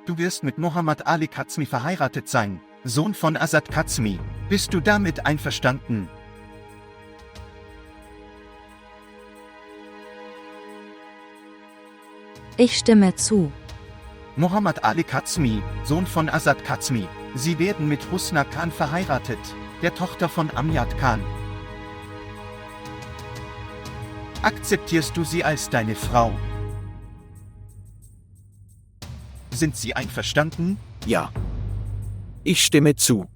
Du wirst mit Mohammad Ali Kazmi verheiratet sein, Sohn von Azad Kazmi. Bist du damit einverstanden? Ich stimme zu. Mohammad Ali Kazmi, Sohn von Azad Kazmi. Sie werden mit Husna Khan verheiratet, der Tochter von Amjad Khan. Akzeptierst du sie als deine Frau? Sind Sie einverstanden? Ja. Ich stimme zu.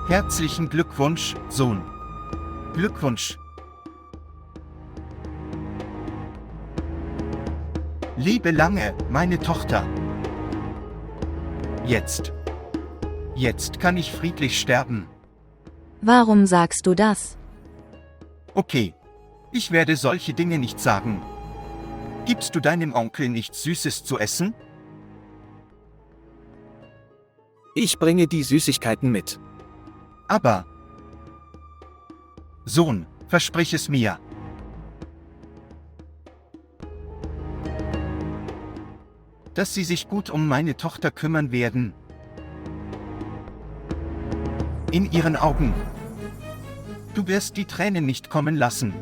Herzlichen Glückwunsch, Sohn. Glückwunsch. Lebe lange, meine Tochter. Jetzt kann ich friedlich sterben. Warum sagst du das? Okay. Ich werde solche Dinge nicht sagen. Gibst du deinem Onkel nichts Süßes zu essen? Ich bringe die Süßigkeiten mit. Aber, Sohn, versprich es mir. Dass Sie sich gut um meine Tochter kümmern werden. In ihren Augen. Du wirst die Tränen nicht kommen lassen.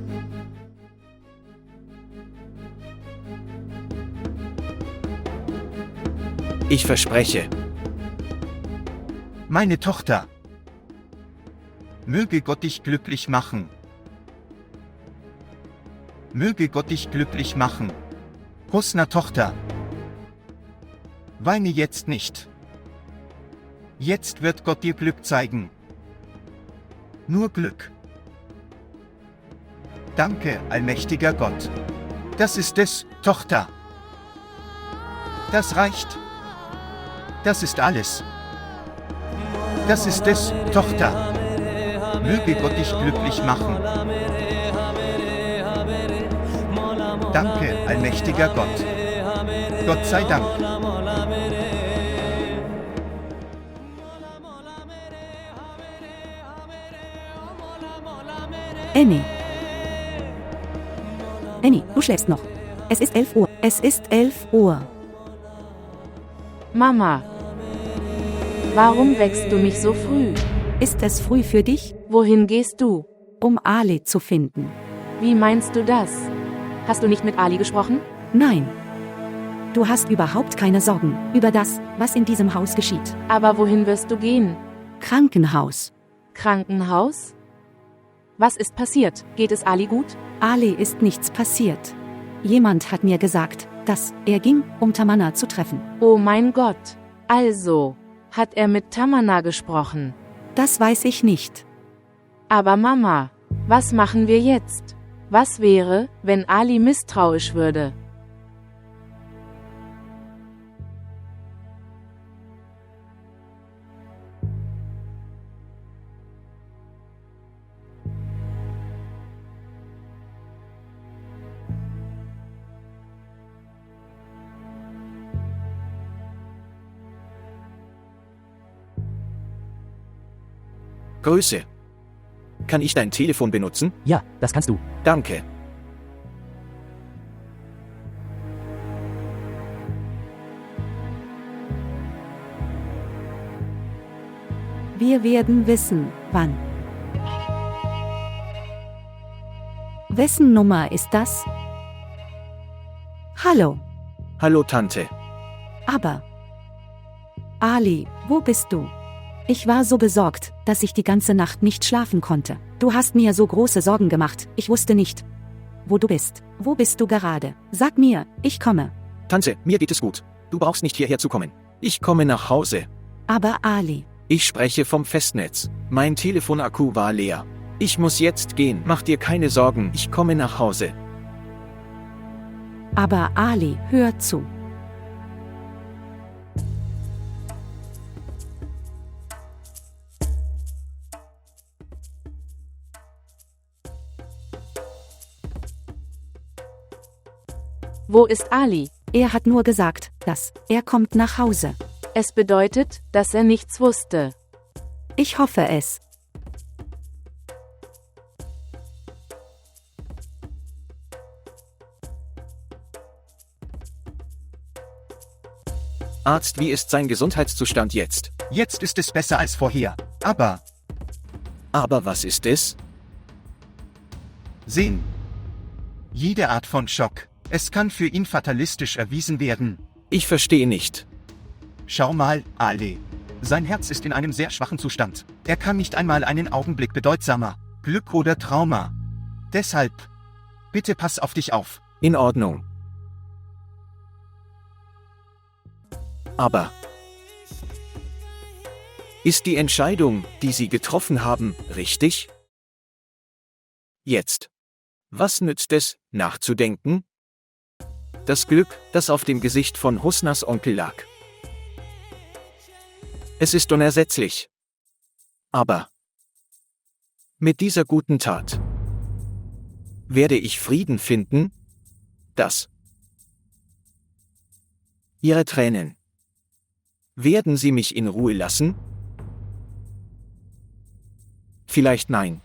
Ich verspreche. Meine Tochter. Möge Gott dich glücklich machen. Möge Gott dich glücklich machen. Husna Tochter. Weine jetzt nicht. Jetzt wird Gott dir Glück zeigen. Nur Glück. Danke, allmächtiger Gott. Das ist es, Tochter. Das reicht. Das ist alles. Das ist es, Tochter. Möge Gott dich glücklich machen. Danke, allmächtiger Gott. Gott sei Dank. Annie. Annie, du schläfst noch. Es ist 11 Uhr. Es ist 11 Uhr. Mama, warum wächst du mich so früh? Ist es früh für dich, Wohin gehst du? um Ali zu finden? Wie meinst du das? Hast du nicht mit Ali gesprochen? Nein. Du hast überhaupt keine Sorgen über das, was in diesem Haus geschieht. Aber wohin wirst du gehen? Krankenhaus. Krankenhaus? Was ist passiert? Geht es Ali gut? Ali ist nichts passiert. Jemand hat mir gesagt, dass er ging, um Tamanna zu treffen. Oh mein Gott. Also, hat er mit Tamanna gesprochen? Das weiß ich nicht. Aber Mama, was machen wir jetzt? Was wäre, wenn Ali misstrauisch würde? Grüße. Kann ich dein Telefon benutzen? Ja, das kannst du. Danke. Wir werden wissen, wann. Wessen Nummer ist das? Hallo, Hallo Tante. aber. Ali, wo bist du? Ich war so besorgt, dass ich die ganze Nacht nicht schlafen konnte. Du hast mir so große Sorgen gemacht, ich wusste nicht, wo du bist. Wo bist du gerade? Sag mir, ich komme. Tante, mir geht es gut. Du brauchst nicht hierher zu kommen. Ich komme nach Hause. Aber Ali, Ich spreche vom Festnetz. Mein Telefonakku war leer. Ich muss jetzt gehen. Mach dir keine Sorgen, ich komme nach Hause. aber Ali, hör zu. Wo ist Ali? Er hat nur gesagt, dass er kommt nach Hause. Es bedeutet, dass er nichts wusste. Ich hoffe es. Arzt, wie ist sein Gesundheitszustand jetzt? Jetzt ist es besser als vorher. Aber, Aber was ist es? sehen. Jede Art von Schock. Es kann für ihn fatalistisch erwiesen werden. Ich verstehe nicht. Schau mal, Ali. Sein Herz ist in einem sehr schwachen Zustand. Er kann nicht einmal einen Augenblick bedeutsamer. Glück oder Trauma. Deshalb, bitte pass auf dich auf. In Ordnung. Aber ist die Entscheidung, die Sie getroffen haben, richtig? Jetzt. Was nützt es, nachzudenken? Das Glück, das auf dem Gesicht von Husnas Onkel lag. Es ist unersetzlich. Aber mit dieser guten Tat werde ich Frieden finden, das Ihre Tränen. Werden Sie mich in Ruhe lassen? Vielleicht nein.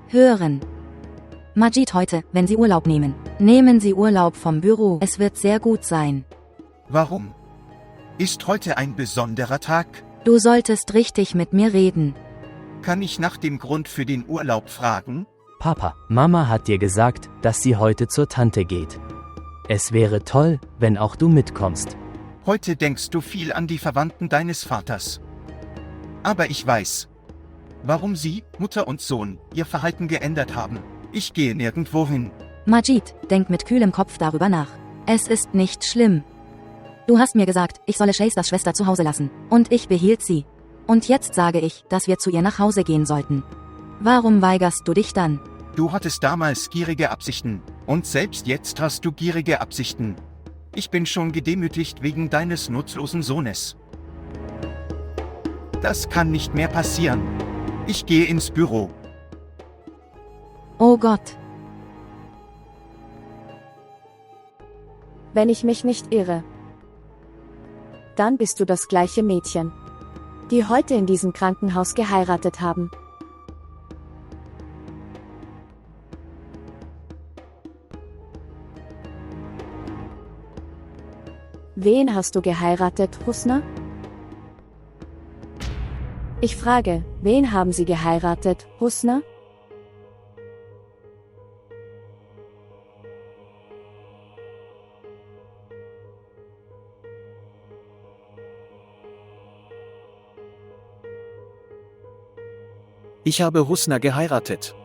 Hören. Majid heute, wenn Sie Urlaub nehmen. Nehmen Sie Urlaub vom Büro, es wird sehr gut sein. Warum? Ist heute ein besonderer Tag? Du solltest richtig mit mir reden. Kann ich nach dem Grund für den Urlaub fragen? Papa, Mama hat dir gesagt, dass sie heute zur Tante geht. Es wäre toll, wenn auch du mitkommst. Heute denkst du viel an die Verwandten deines Vaters. Aber ich weiß, warum Sie, Mutter und Sohn, ihr Verhalten geändert haben. Ich gehe nirgendwo hin. Majid, denk mit kühlem Kopf darüber nach. Es ist nicht schlimm. Du hast mir gesagt, ich solle Shaysters Schwester zu Hause lassen. Und ich behielt sie. Und jetzt sage ich, dass wir zu ihr nach Hause gehen sollten. Warum weigerst du dich dann? Du hattest damals gierige Absichten, und selbst jetzt hast du gierige Absichten. Ich bin schon gedemütigt wegen deines nutzlosen Sohnes. Das kann nicht mehr passieren. Ich gehe ins Büro. Oh Gott. Wenn ich mich nicht irre, dann bist du das gleiche Mädchen, die heute in diesem Krankenhaus geheiratet haben. Wen hast du geheiratet, Husna? Ich frage, wen haben Sie geheiratet, Husna? Ich habe Husna geheiratet.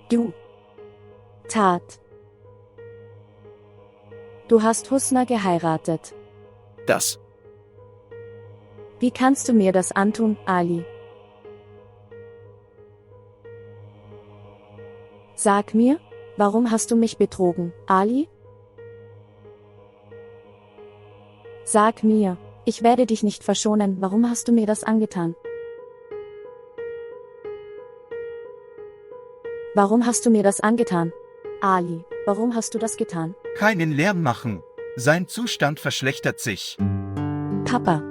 Du. Tat. Du hast Husna geheiratet. Das. Wie kannst du mir das antun, Ali? Sag mir, warum hast du mich betrogen, Ali? Sag mir, ich werde dich nicht verschonen, warum hast du mir das angetan? Warum hast du mir das angetan? Ali, warum hast du das getan? Keinen Lärm machen. Sein Zustand verschlechtert sich. Papa.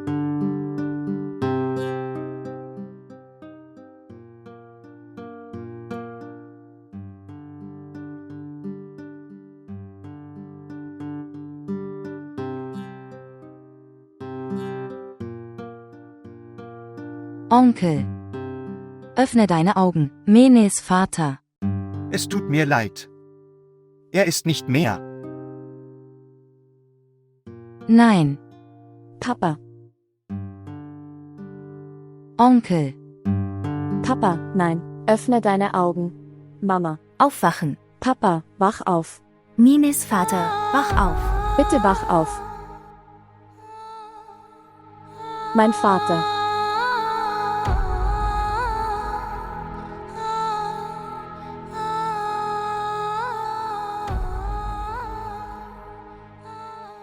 Onkel. Öffne deine Augen. Menes Vater. Es tut mir leid. Er ist nicht mehr. Nein. Papa. Onkel. Papa, nein. Öffne deine Augen. Mama. Aufwachen. Papa, wach auf. Mines Vater, wach auf. Bitte wach auf. Mein Vater.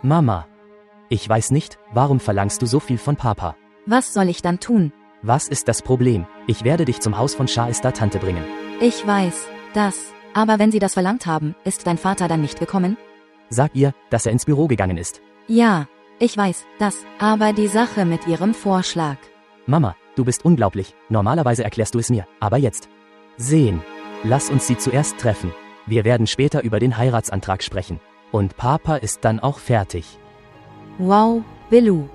Mama. Ich weiß nicht, warum verlangst du so viel von Papa? Was soll ich dann tun? Was ist das Problem? Ich werde dich zum Haus von Shaista Tante bringen. Ich weiß, das. Aber wenn sie das verlangt haben, ist dein Vater dann nicht gekommen? Sag ihr, dass er ins Büro gegangen ist. Ja, ich weiß, das. Aber die Sache mit ihrem Vorschlag. Mama, du bist unglaublich. Normalerweise erklärst du es mir, aber jetzt. Sehen. Lass uns sie zuerst treffen. Wir werden später über den Heiratsantrag sprechen. Und Papa ist dann auch fertig. Wow, Billu.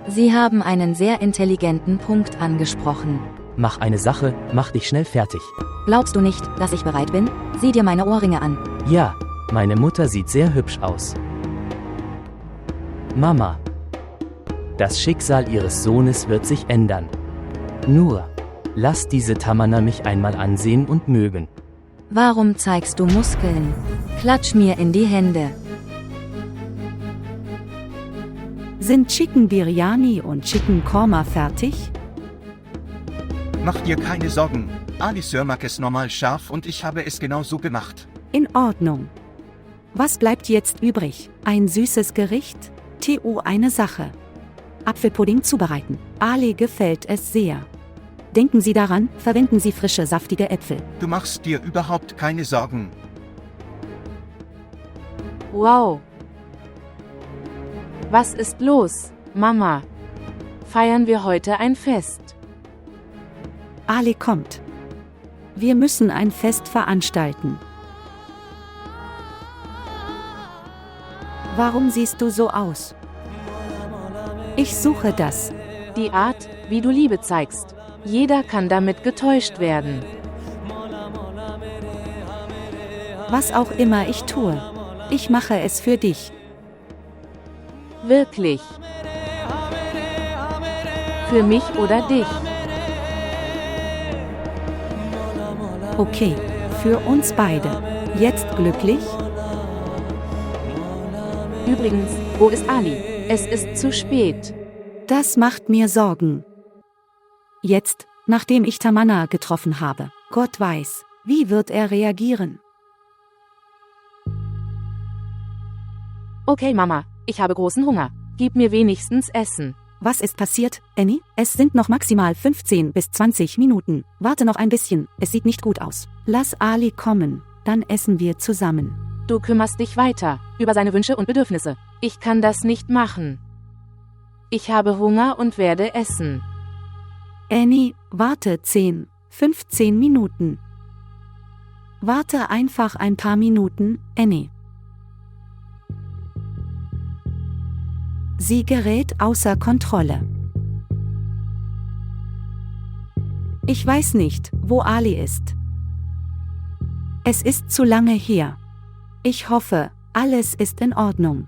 Sie haben einen sehr intelligenten Punkt angesprochen. Mach eine Sache, mach dich schnell fertig. Glaubst du nicht, dass ich bereit bin? Sieh dir meine Ohrringe an. Ja, meine Mutter sieht sehr hübsch aus. Mama. Das Schicksal ihres Sohnes wird sich ändern. Nur, lass diese Tamanna mich einmal ansehen und mögen. Warum zeigst du Muskeln? Klatsch mir in die Hände. Sind Chicken Biryani und Chicken Korma fertig? Mach dir keine Sorgen. Ali Sir mag es normal scharf und ich habe es genau so gemacht. In Ordnung. Was bleibt jetzt übrig? Ein süßes Gericht? TU eine Sache. Apfelpudding zubereiten. Ali gefällt es sehr. Denken Sie daran, verwenden Sie frische, saftige Äpfel. Du machst dir überhaupt keine Sorgen. Wow. Was ist los, Mama? Feiern wir heute ein Fest? Ali kommt. Wir müssen ein Fest veranstalten. Warum siehst du so aus? Ich suche das. Die Art, wie du Liebe zeigst. Jeder kann damit getäuscht werden. Was auch immer ich tue. Ich mache es für dich. Wirklich. Für mich oder dich. Okay, für uns beide. Jetzt glücklich? Übrigens, wo ist Ali? Es ist zu spät. Das macht mir Sorgen. Jetzt, nachdem ich Tamanna getroffen habe. Gott weiß, wie wird er reagieren? Okay, Mama, ich habe großen Hunger. Gib mir wenigstens Essen. Was ist passiert, Annie? Es sind noch maximal 15 bis 20 Minuten. Warte noch ein bisschen, es sieht nicht gut aus. Lass Ali kommen, dann essen wir zusammen. Du kümmerst dich weiter über seine Wünsche und Bedürfnisse. Ich kann das nicht machen. Ich habe Hunger und werde essen. Annie, warte 10, 15 Minuten. Warte einfach ein paar Minuten, Annie. Sie gerät außer Kontrolle. Ich weiß nicht, wo Ali ist. Es ist zu lange her. Ich hoffe, alles ist in Ordnung.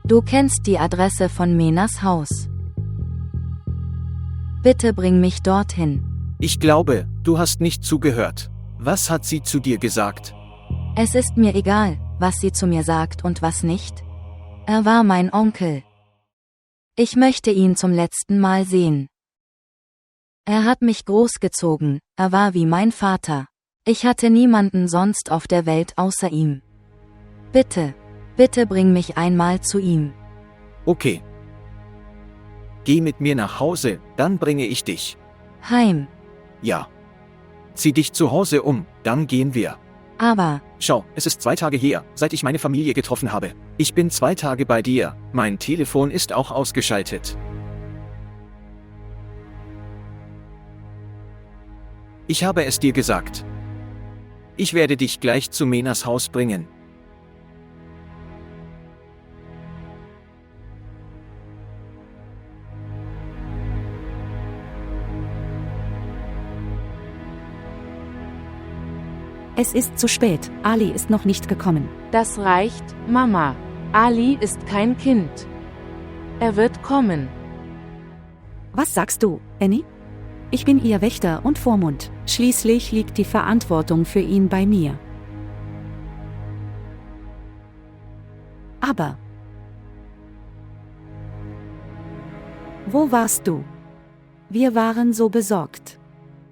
Du kennst die Adresse von Menas Haus. Bitte bring mich dorthin. Ich glaube, du hast nicht zugehört. Was hat sie zu dir gesagt? Es ist mir egal, was sie zu mir sagt und was nicht. Er war mein Onkel. Ich möchte ihn zum letzten Mal sehen. Er hat mich großgezogen, er war wie mein Vater. Ich hatte niemanden sonst auf der Welt außer ihm. Bitte, bitte bring mich einmal zu ihm. Okay. Geh mit mir nach Hause, dann bringe ich dich. Heim. Ja. Zieh dich zu Hause um, dann gehen wir. Aber, Schau, es ist 2 Tage her, seit ich meine Familie getroffen habe. Ich bin 2 Tage bei dir, mein Telefon ist auch ausgeschaltet. Ich habe es dir gesagt. Ich werde dich gleich zu Menas Haus bringen. Es ist zu spät, Ali ist noch nicht gekommen. Das reicht, Mama. Ali ist kein Kind. Er wird kommen. Was sagst du, Annie? Ich bin ihr Wächter und Vormund. Schließlich liegt die Verantwortung für ihn bei mir. Aber wo warst du? Wir waren so besorgt.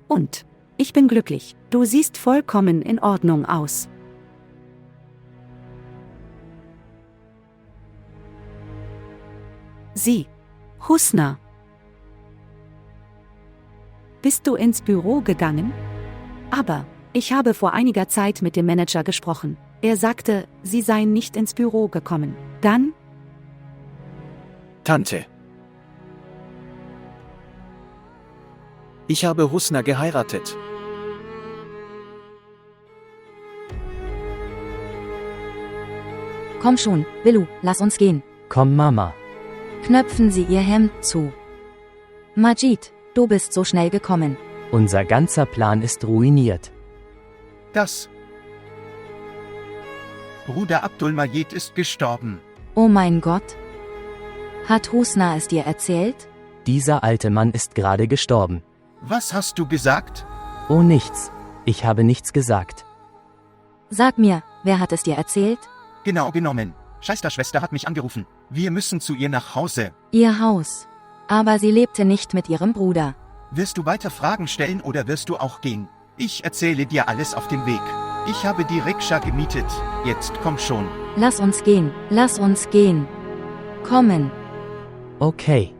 Und ich bin glücklich, du siehst vollkommen in Ordnung aus. Sie, Husna. Bist du ins Büro gegangen? Aber, ich habe vor einiger Zeit mit dem Manager gesprochen. Er sagte, Sie seien nicht ins Büro gekommen. Dann? Tante. Ich habe Husna geheiratet. komm schon, Willu, lass uns gehen. Komm, Mama. Knöpfen Sie Ihr Hemd zu. Majid, du bist so schnell gekommen. Unser ganzer Plan ist ruiniert. Das. Bruder Abdul Majid ist gestorben. Oh mein Gott. Hat Husna es dir erzählt? Dieser alte Mann ist gerade gestorben. Was hast du gesagt? Oh, nichts. Ich habe nichts gesagt. Sag mir, wer hat es dir erzählt? Genau genommen. Schwester hat mich angerufen. Wir müssen zu ihr nach Hause. Ihr Haus. Aber sie lebte nicht mit ihrem Bruder. Wirst du weiter Fragen stellen oder wirst du auch gehen? Ich erzähle dir alles auf dem Weg. Ich habe die Rikscha gemietet. Jetzt komm schon. Lass uns gehen, lass uns gehen. Kommen. Okay.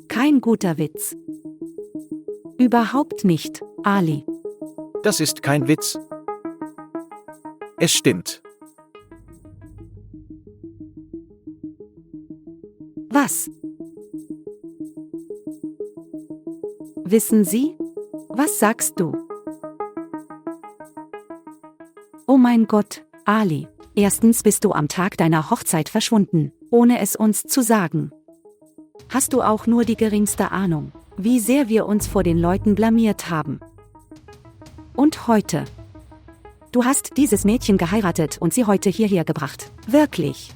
Kein guter Witz. Überhaupt nicht, Ali. Das ist kein Witz. Es stimmt. Was? Wissen Sie? Was sagst du? Oh mein Gott, Ali. Erstens bist du am Tag deiner Hochzeit verschwunden, ohne es uns zu sagen. Hast du auch nur die geringste Ahnung, wie sehr wir uns vor den Leuten blamiert haben? Und heute? Du hast dieses Mädchen geheiratet und sie heute hierher gebracht. Wirklich.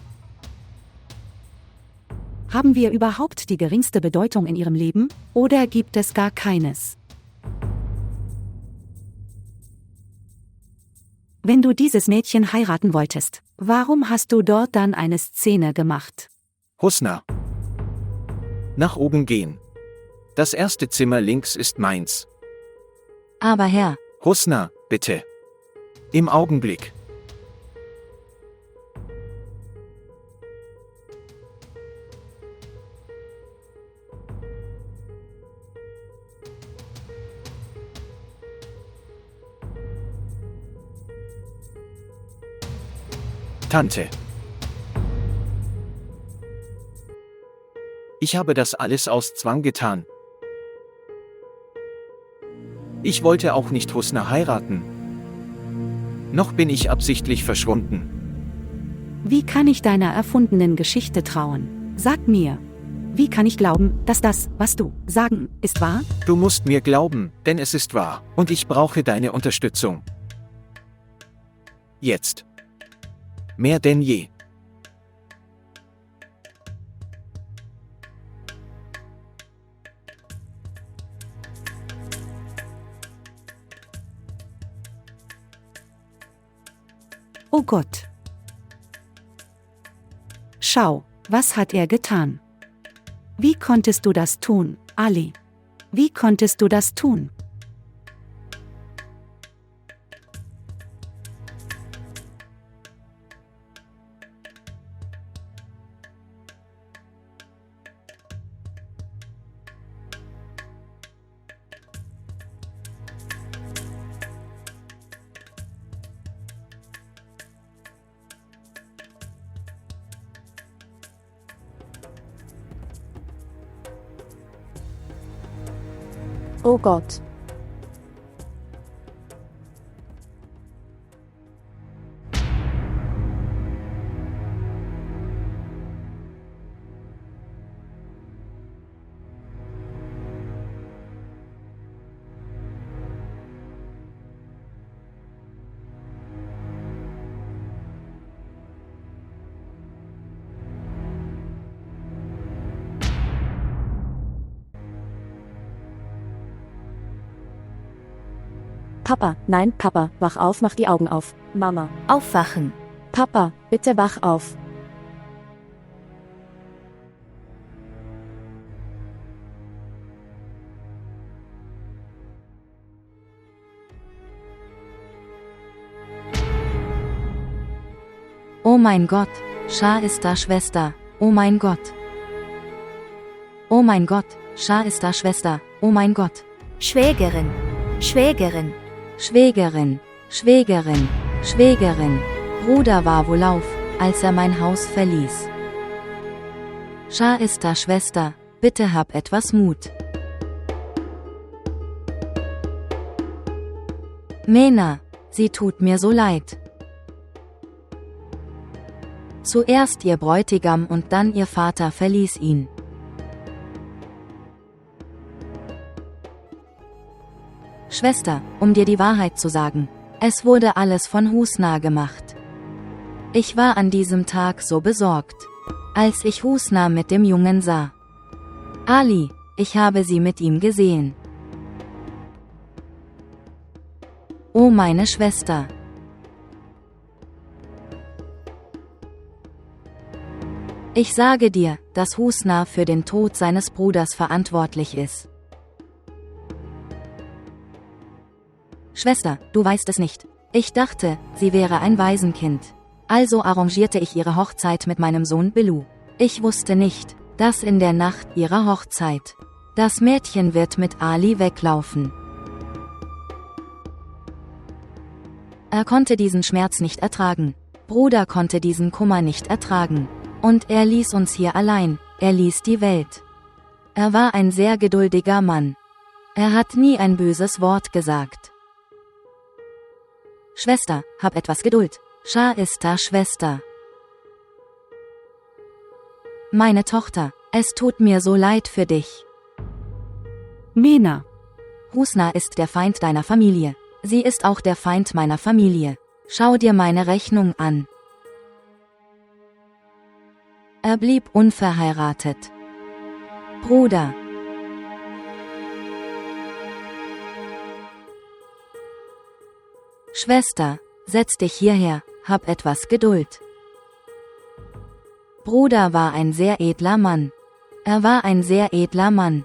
Haben wir überhaupt die geringste Bedeutung in ihrem Leben, oder gibt es gar keines? Wenn du dieses Mädchen heiraten wolltest, warum hast du dort dann eine Szene gemacht? Husna. Nach oben gehen. Das erste Zimmer links ist meins. Aber Herr, Husna, bitte. Im Augenblick. Tante. Ich habe das alles aus Zwang getan. Ich wollte auch nicht Husna heiraten. Noch bin ich absichtlich verschwunden. Wie kann ich deiner erfundenen Geschichte trauen? Sag mir. Wie kann ich glauben, dass das, was du sagen, ist wahr? Du musst mir glauben, denn es ist wahr, und ich brauche deine Unterstützung. Jetzt. Mehr denn je. Oh Gott. Schau, was hat er getan? Wie konntest du das tun, Ali? Wie konntest du das tun? Oh Gott. Papa, nein, Papa, wach auf, mach die Augen auf. Mama. Aufwachen. Papa, bitte wach auf. oh mein Gott, Shah ist da, Schwester, oh mein Gott. Oh mein Gott, Shah ist da, Schwester, oh mein Gott. Schwägerin. Schwägerin. Schwägerin, Schwägerin, Schwägerin. Bruder war wohl auf, als er mein Haus verließ. Shah ist da, Schwester, bitte hab etwas Mut. Mena, sie tut mir so leid. Zuerst ihr Bräutigam und dann ihr Vater verließ ihn. Schwester, um dir die Wahrheit zu sagen, es wurde alles von Husna gemacht. Ich war an diesem Tag so besorgt, als ich Husna mit dem Jungen sah. Ali, ich habe sie mit ihm gesehen. Oh meine Schwester. Ich sage dir, dass Husna für den Tod seines Bruders verantwortlich ist. Schwester, du weißt es nicht. Ich dachte, sie wäre ein Waisenkind. Also arrangierte ich ihre Hochzeit mit meinem Sohn Billu. Ich wusste nicht, dass in der Nacht ihrer Hochzeit das Mädchen wird mit Ali weglaufen. Er konnte diesen Schmerz nicht ertragen. Bruder konnte diesen Kummer nicht ertragen. Und er ließ uns hier allein, er ließ die Welt. Er war ein sehr geduldiger Mann. Er hat nie ein böses Wort gesagt. Schwester, hab etwas Geduld. Shah ist da, Schwester. Meine Tochter, es tut mir so leid für dich. Mena. Husna ist der Feind deiner Familie. Sie ist auch der Feind meiner Familie. Schau dir meine Rechnung an. Er blieb unverheiratet. Bruder. Schwester, setz dich hierher, hab etwas Geduld. Bruder war ein sehr edler Mann. Er war ein sehr edler Mann.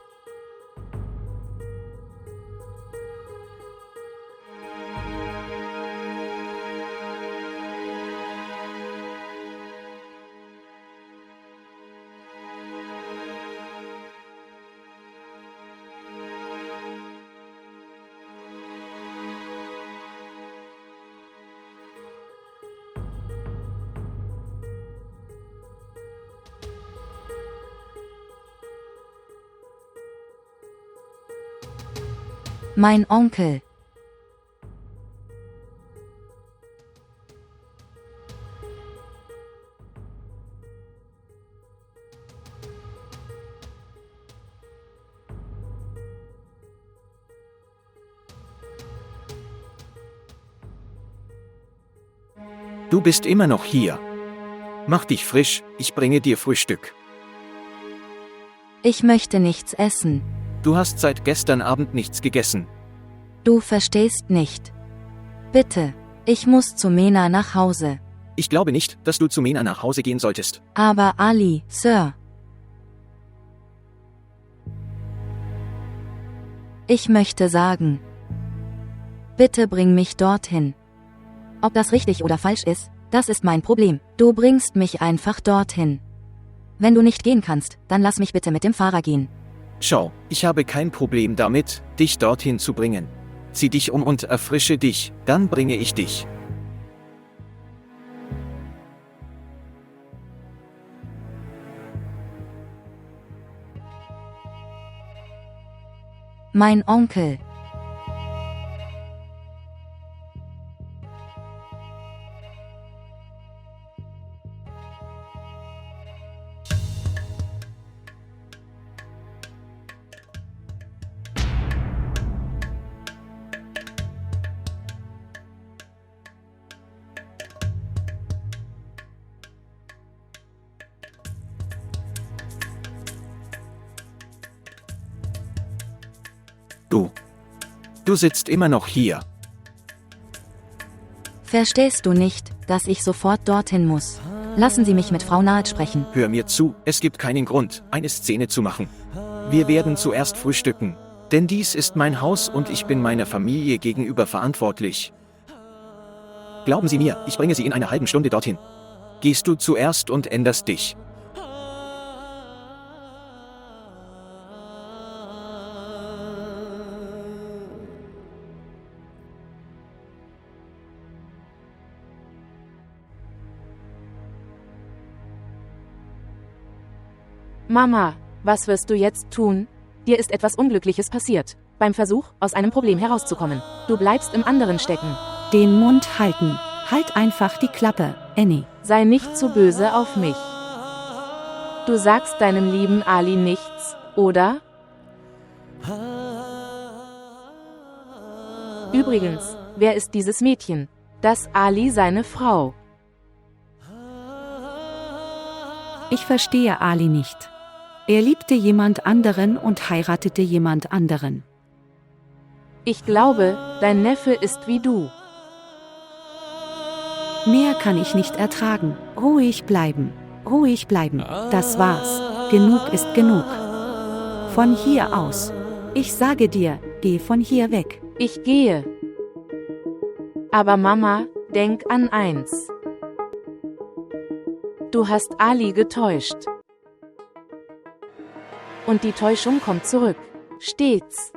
Mein Onkel. Du bist immer noch hier. Mach dich frisch, ich bringe dir Frühstück. Ich möchte nichts essen. Du hast seit gestern Abend nichts gegessen. Du verstehst nicht. Bitte, ich muss zu Mena nach Hause. Ich glaube nicht, dass du zu Mena nach Hause gehen solltest. Aber Ali, Sir. Ich möchte sagen. Bitte bring mich dorthin. Ob das richtig oder falsch ist, das ist mein Problem. Du bringst mich einfach dorthin. Wenn du nicht gehen kannst, dann lass mich bitte mit dem Fahrer gehen. Schau, ich habe kein Problem damit, dich dorthin zu bringen. Zieh dich um und erfrische dich, dann bringe ich dich. Mein Onkel. Du sitzt immer noch hier. Verstehst du nicht, dass ich sofort dorthin muss? Lassen Sie mich mit Frau Naht sprechen. Hör mir zu, es gibt keinen Grund, eine Szene zu machen. Wir werden zuerst frühstücken. Denn dies ist mein Haus und ich bin meiner Familie gegenüber verantwortlich. Glauben Sie mir, ich bringe Sie in einer halben Stunde dorthin. Gehst du zuerst und änderst dich. Mama, was wirst du jetzt tun? Dir ist etwas Unglückliches passiert. Beim Versuch, aus einem Problem herauszukommen. Du bleibst im anderen stecken. Den Mund halten. Halt einfach die Klappe, Annie. Sei nicht zu böse auf mich. Du sagst deinem lieben Ali nichts, oder? Übrigens, wer ist dieses Mädchen? Das Ali seine Frau. Ich verstehe Ali nicht. Er liebte jemand anderen und heiratete jemand anderen. Ich glaube, dein Neffe ist wie du. Mehr kann ich nicht ertragen. Ruhig bleiben. Ruhig bleiben. Das war's. Genug ist genug. Von hier aus. Ich sage dir, geh von hier weg. Ich gehe. Aber Mama, denk an eins. Du hast Ali getäuscht. Und die Täuschung kommt zurück. Stets.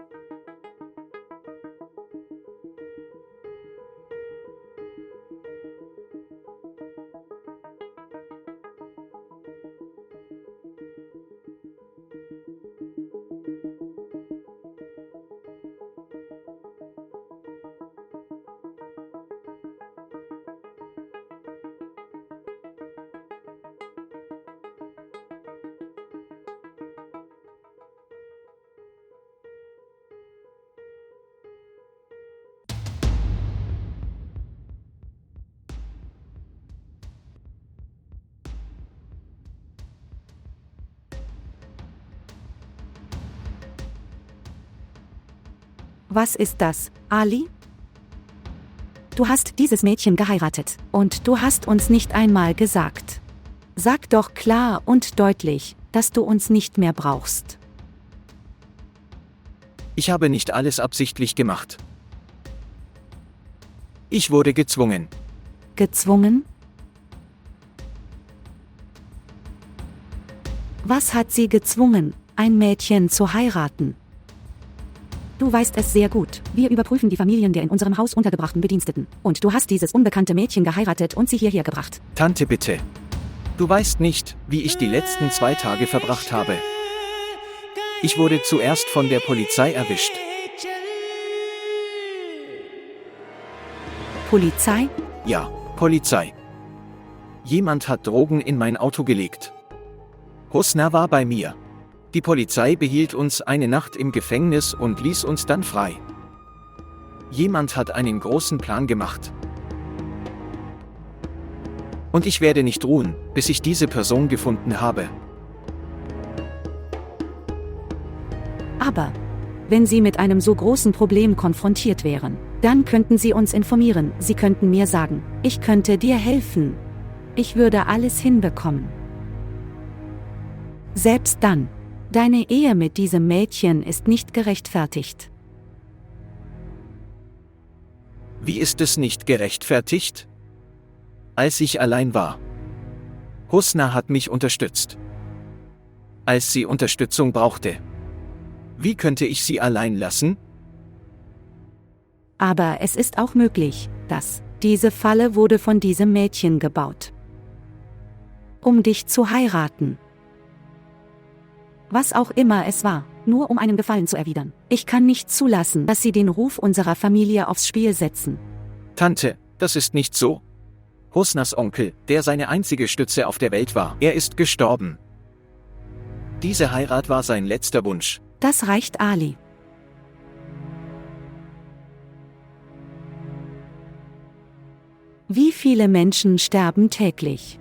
Was ist das, Ali? Du hast dieses Mädchen geheiratet, und du hast uns nicht einmal gesagt. Sag doch klar und deutlich, dass du uns nicht mehr brauchst. Ich habe nicht alles absichtlich gemacht. Ich wurde gezwungen. Gezwungen? Was hat sie gezwungen, ein Mädchen zu heiraten? Du weißt es sehr gut. Wir überprüfen die Familien der in unserem Haus untergebrachten Bediensteten. Und du hast dieses unbekannte Mädchen geheiratet und sie hierher gebracht. Tante, bitte. Du weißt nicht, wie ich die letzten 2 Tage verbracht habe. Ich wurde zuerst von der Polizei erwischt. Polizei? Ja, Polizei. Jemand hat Drogen in mein Auto gelegt. Husna war bei mir. Die Polizei behielt uns eine Nacht im Gefängnis und ließ uns dann frei. Jemand hat einen großen Plan gemacht. Und ich werde nicht ruhen, bis ich diese Person gefunden habe. Aber wenn Sie mit einem so großen Problem konfrontiert wären, dann könnten Sie uns informieren, Sie könnten mir sagen, ich könnte dir helfen. Ich würde alles hinbekommen. Selbst dann, deine Ehe mit diesem Mädchen ist nicht gerechtfertigt. Wie ist es nicht gerechtfertigt? Als ich allein war. Husna hat mich unterstützt. Als sie Unterstützung brauchte. Wie könnte ich sie allein lassen? Aber es ist auch möglich, dass diese Falle wurde von diesem Mädchen gebaut. Um dich zu heiraten. Was auch immer es war, nur um einen Gefallen zu erwidern. Ich kann nicht zulassen, dass sie den Ruf unserer Familie aufs Spiel setzen. Tante, das ist nicht so. Husnas Onkel, der seine einzige Stütze auf der Welt war, er ist gestorben. Diese Heirat war sein letzter Wunsch. Das reicht, Ali. Wie viele Menschen sterben täglich?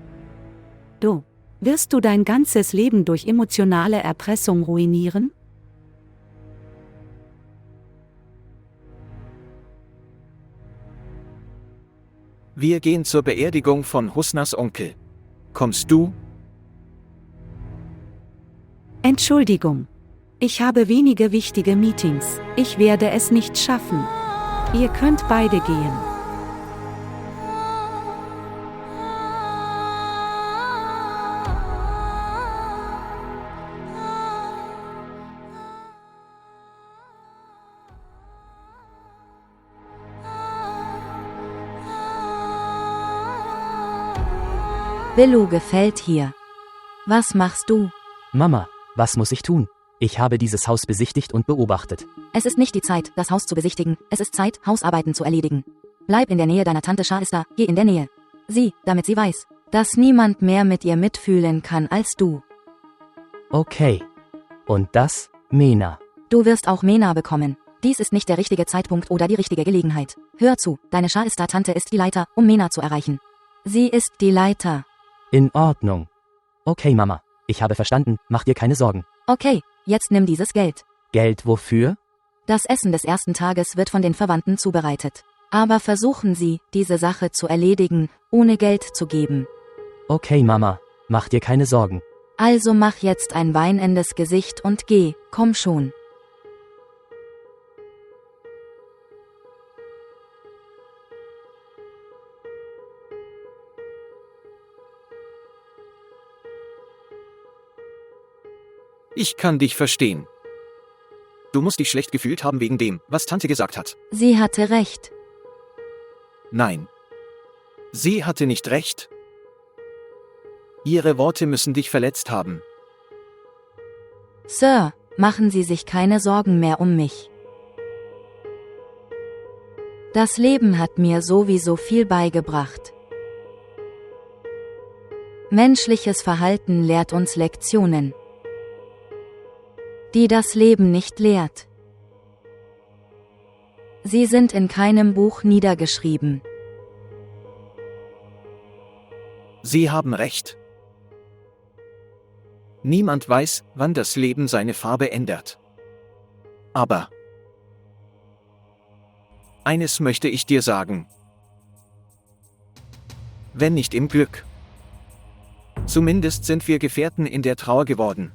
Wirst du dein ganzes Leben durch emotionale Erpressung ruinieren? Wir gehen zur Beerdigung von Husnas Onkel. Kommst du? Entschuldigung. Ich habe wenige wichtige Meetings. Ich werde es nicht schaffen. Ihr könnt beide gehen. Willu gefällt hier. Was machst du? Mama, was muss ich tun? Ich habe dieses Haus besichtigt und beobachtet. Es ist nicht die Zeit, das Haus zu besichtigen, es ist Zeit, Hausarbeiten zu erledigen. Bleib in der Nähe deiner Tante Shaista, geh in der Nähe. Damit sie weiß, dass niemand mehr mit ihr mitfühlen kann als du. Okay. Und das, Mena. Du wirst auch Mena bekommen. Dies ist nicht der richtige Zeitpunkt oder die richtige Gelegenheit. Hör zu, deine Shaista-Tante ist die Leiter, um Mena zu erreichen. Sie ist die Leiter. In Ordnung. Okay, Mama. Ich habe verstanden, mach dir keine Sorgen. Okay, jetzt nimm dieses Geld. Geld wofür? Das Essen des ersten Tages wird von den Verwandten zubereitet. Aber versuchen Sie, diese Sache zu erledigen, ohne Geld zu geben. Okay, Mama. Mach dir keine Sorgen. Also mach jetzt ein weinendes Gesicht und geh, komm schon. Ich kann dich verstehen. Du musst dich schlecht gefühlt haben wegen dem, was Tante gesagt hat. Sie hatte recht. Nein. Sie hatte nicht recht. Ihre Worte müssen dich verletzt haben. Sir, machen Sie sich keine Sorgen mehr um mich. Das Leben hat mir sowieso viel beigebracht. Menschliches Verhalten lehrt uns Lektionen, die das Leben nicht lehrt. Sie sind in keinem Buch niedergeschrieben. Sie haben recht. Niemand weiß, wann das Leben seine Farbe ändert. Aber eines möchte ich dir sagen. Wenn nicht im Glück. Zumindest sind wir Gefährten in der Trauer geworden.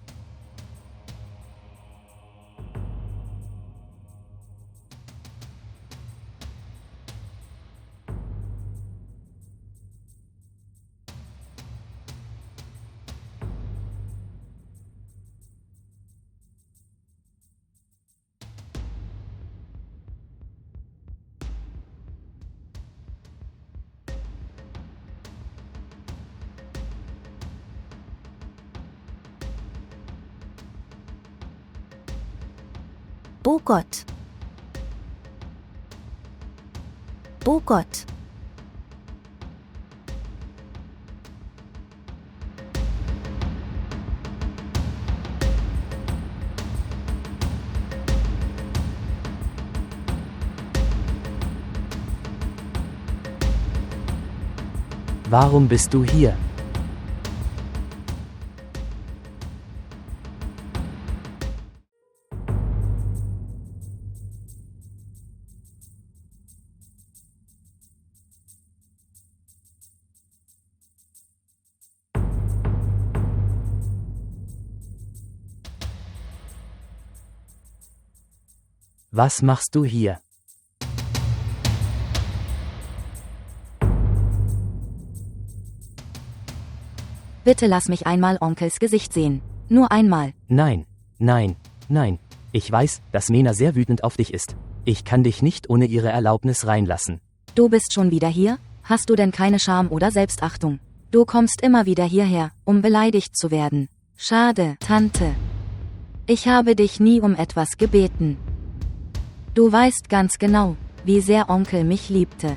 Bogot. Bogot. Warum bist du hier? Was machst du hier? Bitte lass mich einmal Onkels Gesicht sehen. Nur einmal. Nein, nein, nein. Ich weiß, dass Mena sehr wütend auf dich ist. Ich kann dich nicht ohne ihre Erlaubnis reinlassen. Du bist schon wieder hier? Hast du denn keine Scham oder Selbstachtung? Du kommst immer wieder hierher, um beleidigt zu werden. Schade, Tante. Ich habe dich nie um etwas gebeten. Du weißt ganz genau, wie sehr Onkel mich liebte.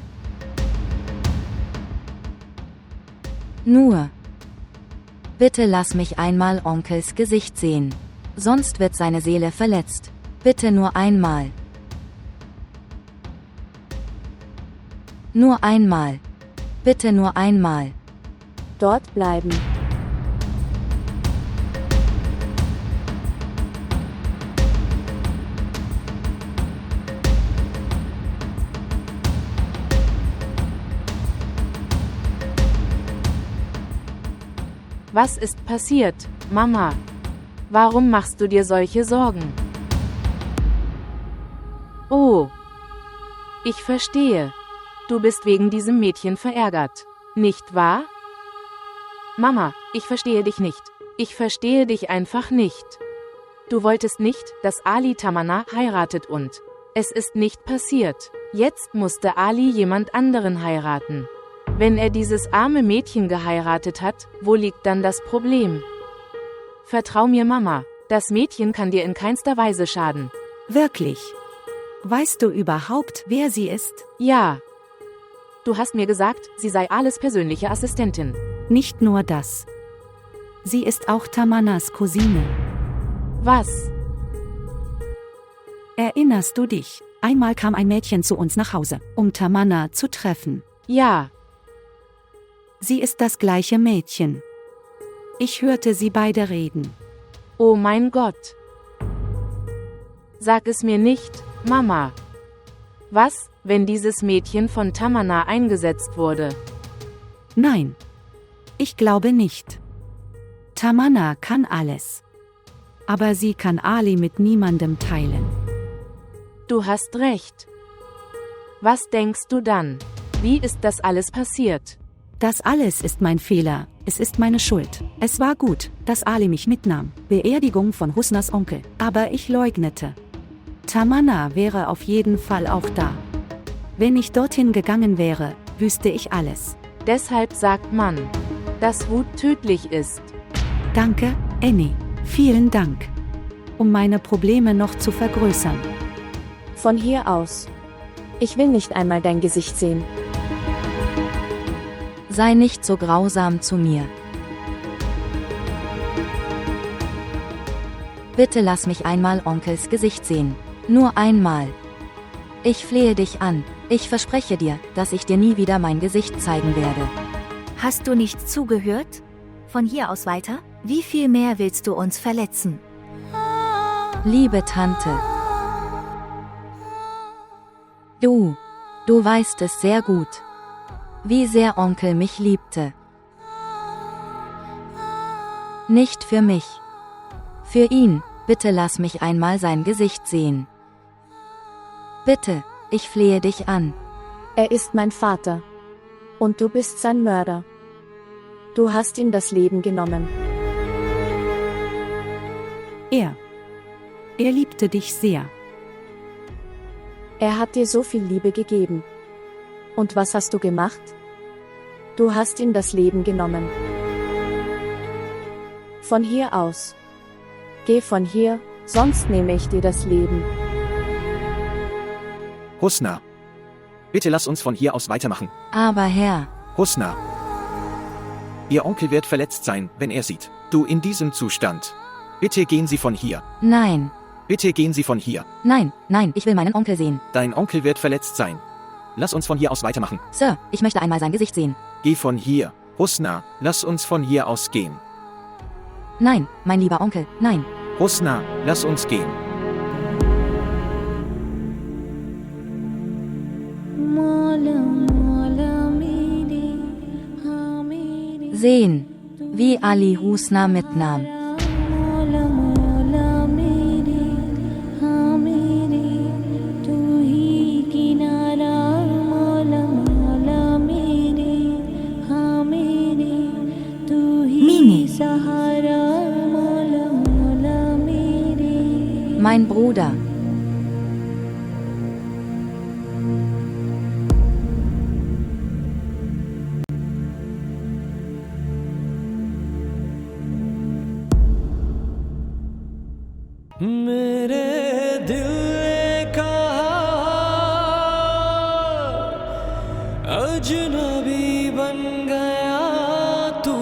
Nur. Bitte lass mich einmal Onkels Gesicht sehen. Sonst wird seine Seele verletzt. Bitte nur einmal. Nur einmal. Bitte nur einmal. Dort bleiben. Was ist passiert, Mama? Warum machst du dir solche Sorgen? Oh. Ich verstehe. Du bist wegen diesem Mädchen verärgert. Nicht wahr? Mama, ich verstehe dich nicht. Ich verstehe dich einfach nicht. Du wolltest nicht, dass Ali Tamanna heiratet und es ist nicht passiert. Jetzt musste Ali jemand anderen heiraten. Wenn er dieses arme Mädchen geheiratet hat, wo liegt dann das Problem? Vertrau mir, Mama, das Mädchen kann dir in keinster Weise schaden. Wirklich? Weißt du überhaupt, wer sie ist? Ja. Du hast mir gesagt, sie sei Alis persönliche Assistentin. Nicht nur das. Sie ist auch Tamannas Cousine. Was? Erinnerst du dich? Einmal kam ein Mädchen zu uns nach Hause, um Tamanna zu treffen. Ja. Sie ist das gleiche Mädchen. Ich hörte sie beide reden. Oh mein Gott. Sag es mir nicht, Mama. Was, wenn dieses Mädchen von Tamanna eingesetzt wurde? Nein. Ich glaube nicht. Tamanna kann alles. Aber sie kann Ali mit niemandem teilen. Du hast recht. Was denkst du dann? Wie ist das alles passiert? Das alles ist mein Fehler, es ist meine Schuld. Es war gut, dass Ali mich mitnahm, Beerdigung von Husnas Onkel, aber ich leugnete. Tamanna wäre auf jeden Fall auch da. Wenn ich dorthin gegangen wäre, wüsste ich alles. Deshalb sagt man, dass Wut tödlich ist. Danke, Annie. Vielen Dank. Um meine Probleme noch zu vergrößern. Von hier aus. Ich will nicht einmal dein Gesicht sehen. Sei nicht so grausam zu mir. Bitte lass mich einmal Onkels Gesicht sehen. Nur einmal. Ich flehe dich an. Ich verspreche dir, dass ich dir nie wieder mein Gesicht zeigen werde. Hast du nicht zugehört? Von hier aus weiter? Wie viel mehr willst du uns verletzen? Liebe Tante. Du, Du weißt es sehr gut. Wie sehr Onkel mich liebte. Nicht für mich. Für ihn, bitte lass mich einmal sein Gesicht sehen. Bitte, ich flehe dich an. Er ist mein Vater. Und du bist sein Mörder. Du hast ihm das Leben genommen. Er liebte dich sehr. Er hat dir so viel Liebe gegeben. Und was hast du gemacht? Du hast ihm das Leben genommen. Von hier aus. Geh von hier, sonst nehme ich dir das Leben. Husna. Bitte lass uns von hier aus weitermachen. Aber Herr, Husna. Ihr Onkel wird verletzt sein, wenn er sieht. Du in diesem Zustand. Bitte gehen Sie von hier. nein, Bitte gehen Sie von hier. nein, nein, ich will meinen Onkel sehen. Dein Onkel wird verletzt sein. Lass uns von hier aus weitermachen. Sir, ich möchte einmal sein Gesicht sehen. Geh von hier. Husna, lass uns von hier aus gehen. Nein, mein lieber Onkel, nein. Husna, lass uns gehen. Sehen, wie Ali Husna mitnahm. Mini. Mein Bruder. मेरे दिल का अजनबी बन गया तू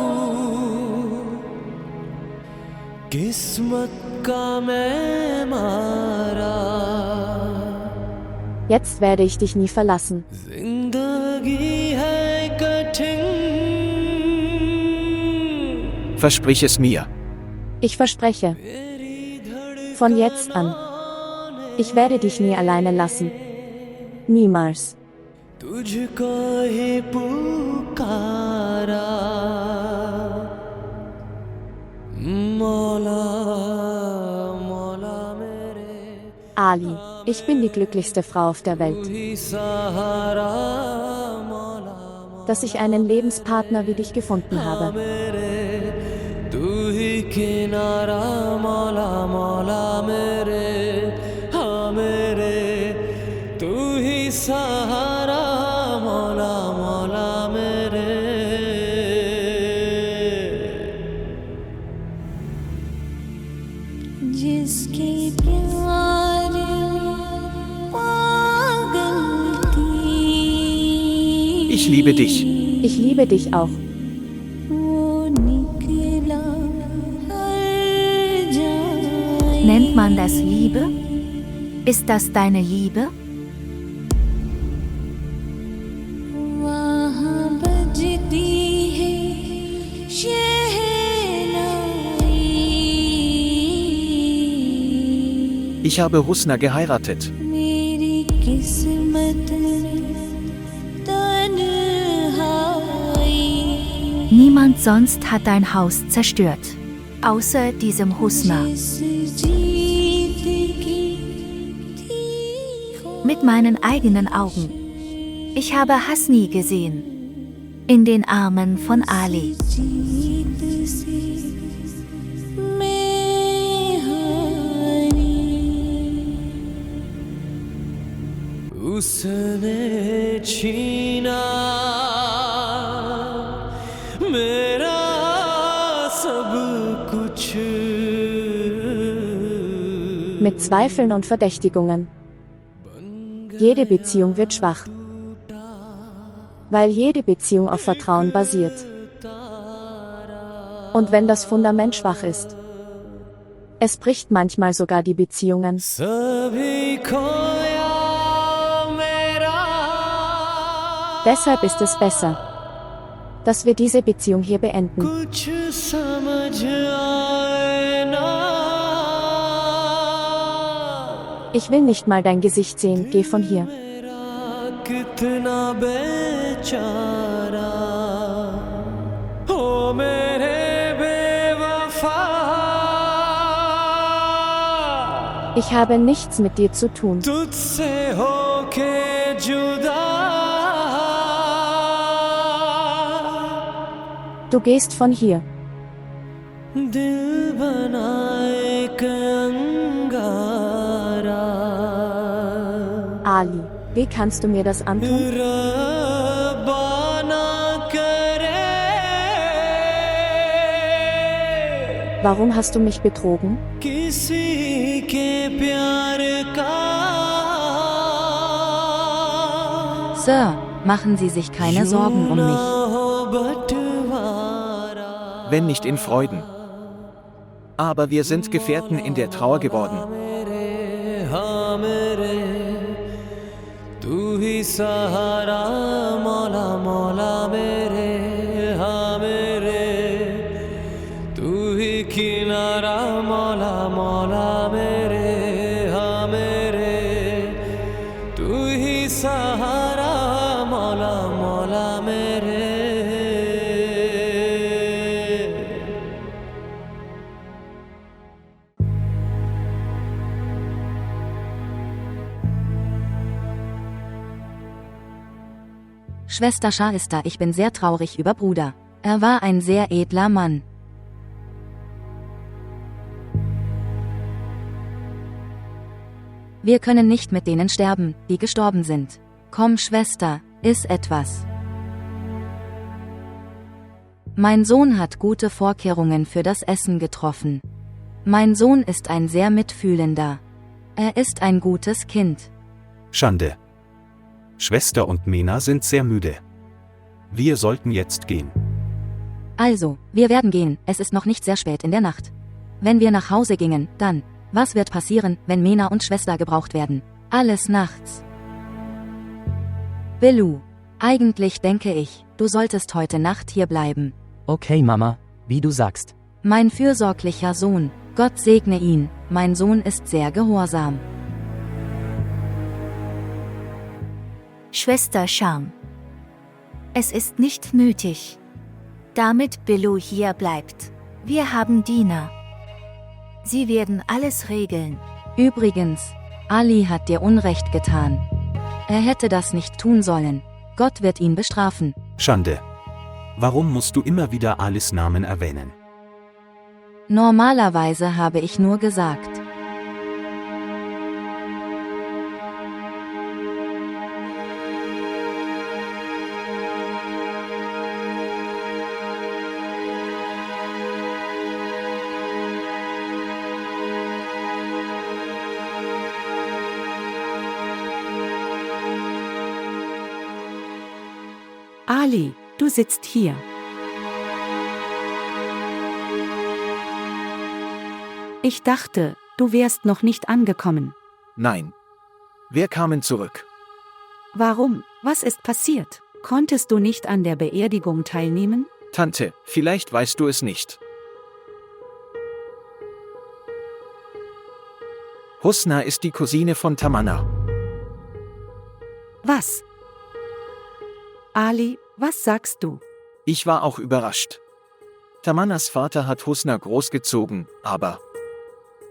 किस्मत का मैं मारा Jetzt werde ich dich nie verlassen. जिंदगी है कठिन Versprich es mir. Ich verspreche. Von jetzt an. Ich werde dich nie alleine lassen. Niemals. तुझको ही पुकारा मौला मौला मेरे Ali, ich bin die glücklichste Frau auf der Welt. ही सहारा मौला Dass ich einen Lebenspartner wie dich gefunden habe. मेरे तू ही किनारा मौला मौला मेरे हाँ मेरे तू ही सहारा मौला मौला मेरे जिसके प्यार में पागल थी Ich liebe dich. Ich liebe dich auch. वो निकला हर जाए। Nennt man das Liebe? Ist das deine Liebe? वहाँ बजती है शहनाई। Ich habe Husna geheiratet. मेरी किस्मत में तन्हाई। Niemand sonst hat dein Haus zerstört. Außer diesem Husna. Mit meinen eigenen Augen. Ich habe Hasni gesehen. In den Armen von Ali. उसने छीना मेरा सब कुछ Mit Zweifeln und Verdächtigungen. Jede Beziehung wird schwach. Weil jede Beziehung auf Vertrauen basiert. Und wenn das Fundament schwach ist, es bricht manchmal sogar die Beziehungen. सभी खोया मेरा Deshalb ist es besser, dass wir diese Beziehung hier beenden. कुछ समझ आए ना Ich will nicht mal dein Gesicht sehen, geh von hier. मेरा कितना बेचारा हो मेरे बेवफा Ich habe nichts mit dir zu tun. तुझसे होके जुदा Du gehst von hier. दिल बनाए अंगारा Ali, wie kannst du mir das antun? रब्बा ना करे Warum hast du mich betrogen? किसी के प्यार का Sir, machen Sie sich keine Sorgen um mich. हो बंटवारा Wenn nicht in Freuden. Aber wir sind Gefährten in der Trauer geworden. हाँ मेरे तू ही सहारा मौला मौला मेरे हाँ मेरे तू ही किनारा मौला मौला मेरे हाँ मेरे तू ही सहारा मौला मौला मेरे Schwester Shah ist da, ich bin sehr traurig über Bruder. Er war ein sehr edler Mann. Wir können nicht mit denen sterben, die gestorben sind. Komm, Schwester, iss etwas. Mein Sohn hat gute Vorkehrungen für das Essen getroffen. Mein Sohn ist ein sehr mitfühlender. Er ist ein gutes Kind. Schande. Schwester und Mena sind sehr müde. Wir sollten jetzt gehen. Also, wir werden gehen, es ist noch nicht sehr spät in der Nacht. Wenn wir nach Hause gingen, dann, was wird passieren, wenn Mena und Schwester gebraucht werden? Alles nachts. Billu, eigentlich denke ich, du solltest heute Nacht hier bleiben. Okay, Mama, wie du sagst. Mein fürsorglicher Sohn, Gott segne ihn, mein Sohn ist sehr gehorsam. Schwester Sham. Es ist nicht nötig, damit Billu hier bleibt. Wir haben Diener. Sie werden alles regeln. Übrigens, Ali hat dir Unrecht getan. Er hätte das nicht tun sollen. Gott wird ihn bestrafen. Schande. Warum musst du immer wieder Alis Namen erwähnen? Normalerweise habe ich nur gesagt. Ali, du sitzt hier. Ich dachte, du wärst noch nicht angekommen. Nein. Wir kamen zurück. Warum? Was ist passiert? Konntest du nicht an der Beerdigung teilnehmen? Tante, vielleicht weißt du es nicht. Husna ist die Cousine von Tamanna. Was? Ali, was sagst du? Ich war auch überrascht. Tamannas Vater hat Husna großgezogen, aber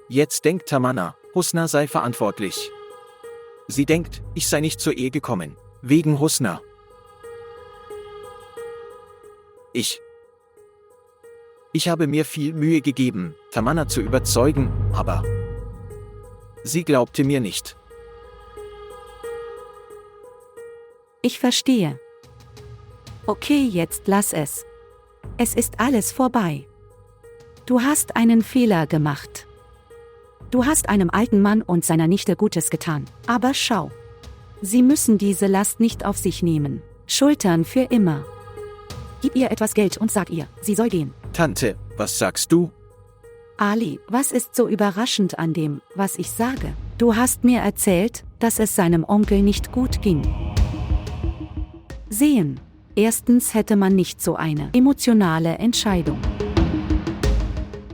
jetzt denkt Tamanna, Husna sei verantwortlich. Sie denkt, ich sei nicht zur Ehe gekommen, wegen Husna. Ich habe mir viel Mühe gegeben, Tamanna zu überzeugen, aber sie glaubte mir nicht. Ich verstehe. Okay, jetzt lass es. Es ist alles vorbei. Du hast einen Fehler gemacht. Du hast einem alten Mann und seiner Nichte Gutes getan. Aber schau. Sie müssen diese Last nicht auf sich nehmen. Schultern für immer. Gib ihr etwas Geld und sag ihr, sie soll gehen. Tante, was sagst du? Ali, was ist so überraschend an dem, was ich sage? Du hast mir erzählt, dass es seinem Onkel nicht gut ging. Sehen. Erstens hätte man nicht so eine emotionale Entscheidung.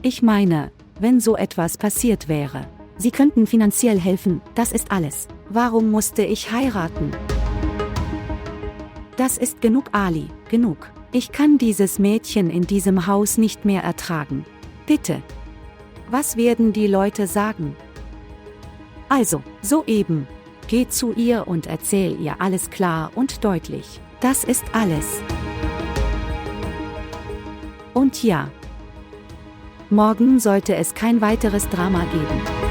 Ich meine, wenn so etwas passiert wäre. Sie könnten finanziell helfen, das ist alles. Warum musste ich heiraten? Das ist genug, Ali, genug. Ich kann dieses Mädchen in diesem Haus nicht mehr ertragen. Bitte. Was werden die Leute sagen? Also, soeben. Geh zu ihr und erzähl ihr alles klar und deutlich. Das ist alles. Und ja. Morgen sollte es kein weiteres Drama geben.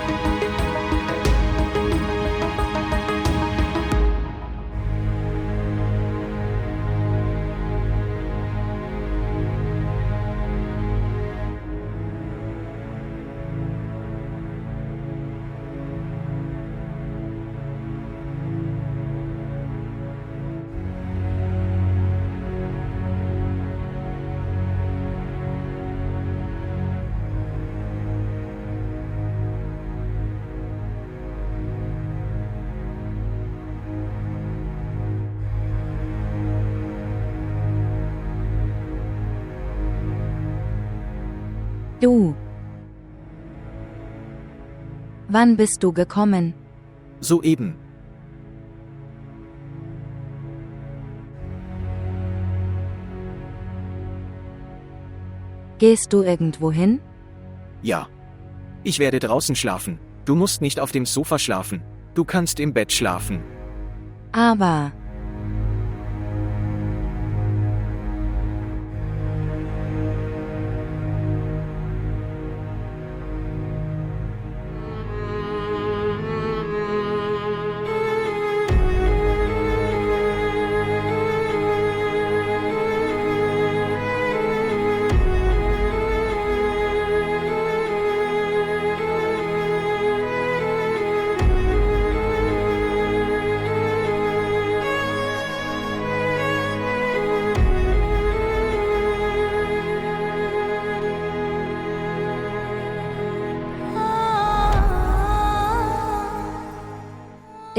Du. Wann bist du gekommen? Soeben. Gehst du irgendwo hin? Ja. Ich werde draußen schlafen. Du musst nicht auf dem Sofa schlafen. Du kannst im Bett schlafen. Aber.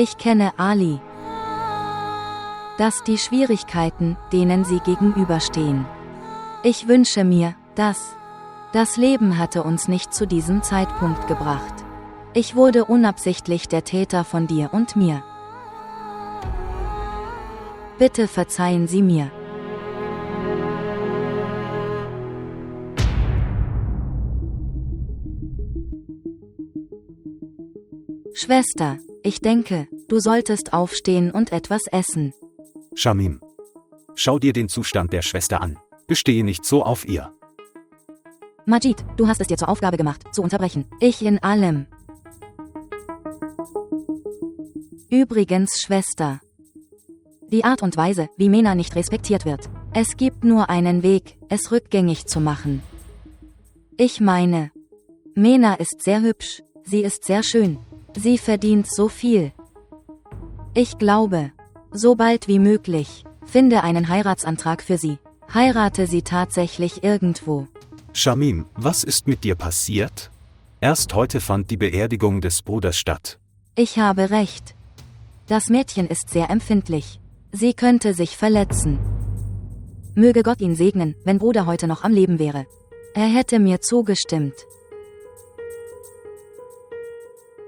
Ich kenne Ali. Das die Schwierigkeiten, denen sie gegenüberstehen. Ich wünsche mir, dass das Leben hatte uns nicht zu diesem Zeitpunkt gebracht. Ich wurde unabsichtlich der Täter von dir und mir. Bitte verzeihen Sie mir. Schwester, ich denke, du solltest aufstehen und etwas essen. Shamim. Schau dir den Zustand der Schwester an. Bestehe nicht so auf ihr. Majid, du hast es dir zur Aufgabe gemacht, zu unterbrechen. Ich in allem. Übrigens, Schwester. Die Art und Weise, wie Mena nicht respektiert wird. Es gibt nur einen Weg, es rückgängig zu machen. Ich meine, Mena ist sehr hübsch, sie ist sehr schön. Sie verdient so viel. Ich glaube, so bald wie möglich, finde einen Heiratsantrag für sie. Heirate sie tatsächlich irgendwo. Shamim, was ist mit dir passiert? Erst heute fand die Beerdigung des Bruders statt. Ich habe recht. Das Mädchen ist sehr empfindlich. Sie könnte sich verletzen. Möge Gott ihn segnen, wenn Bruder heute noch am Leben wäre. Er hätte mir zugestimmt.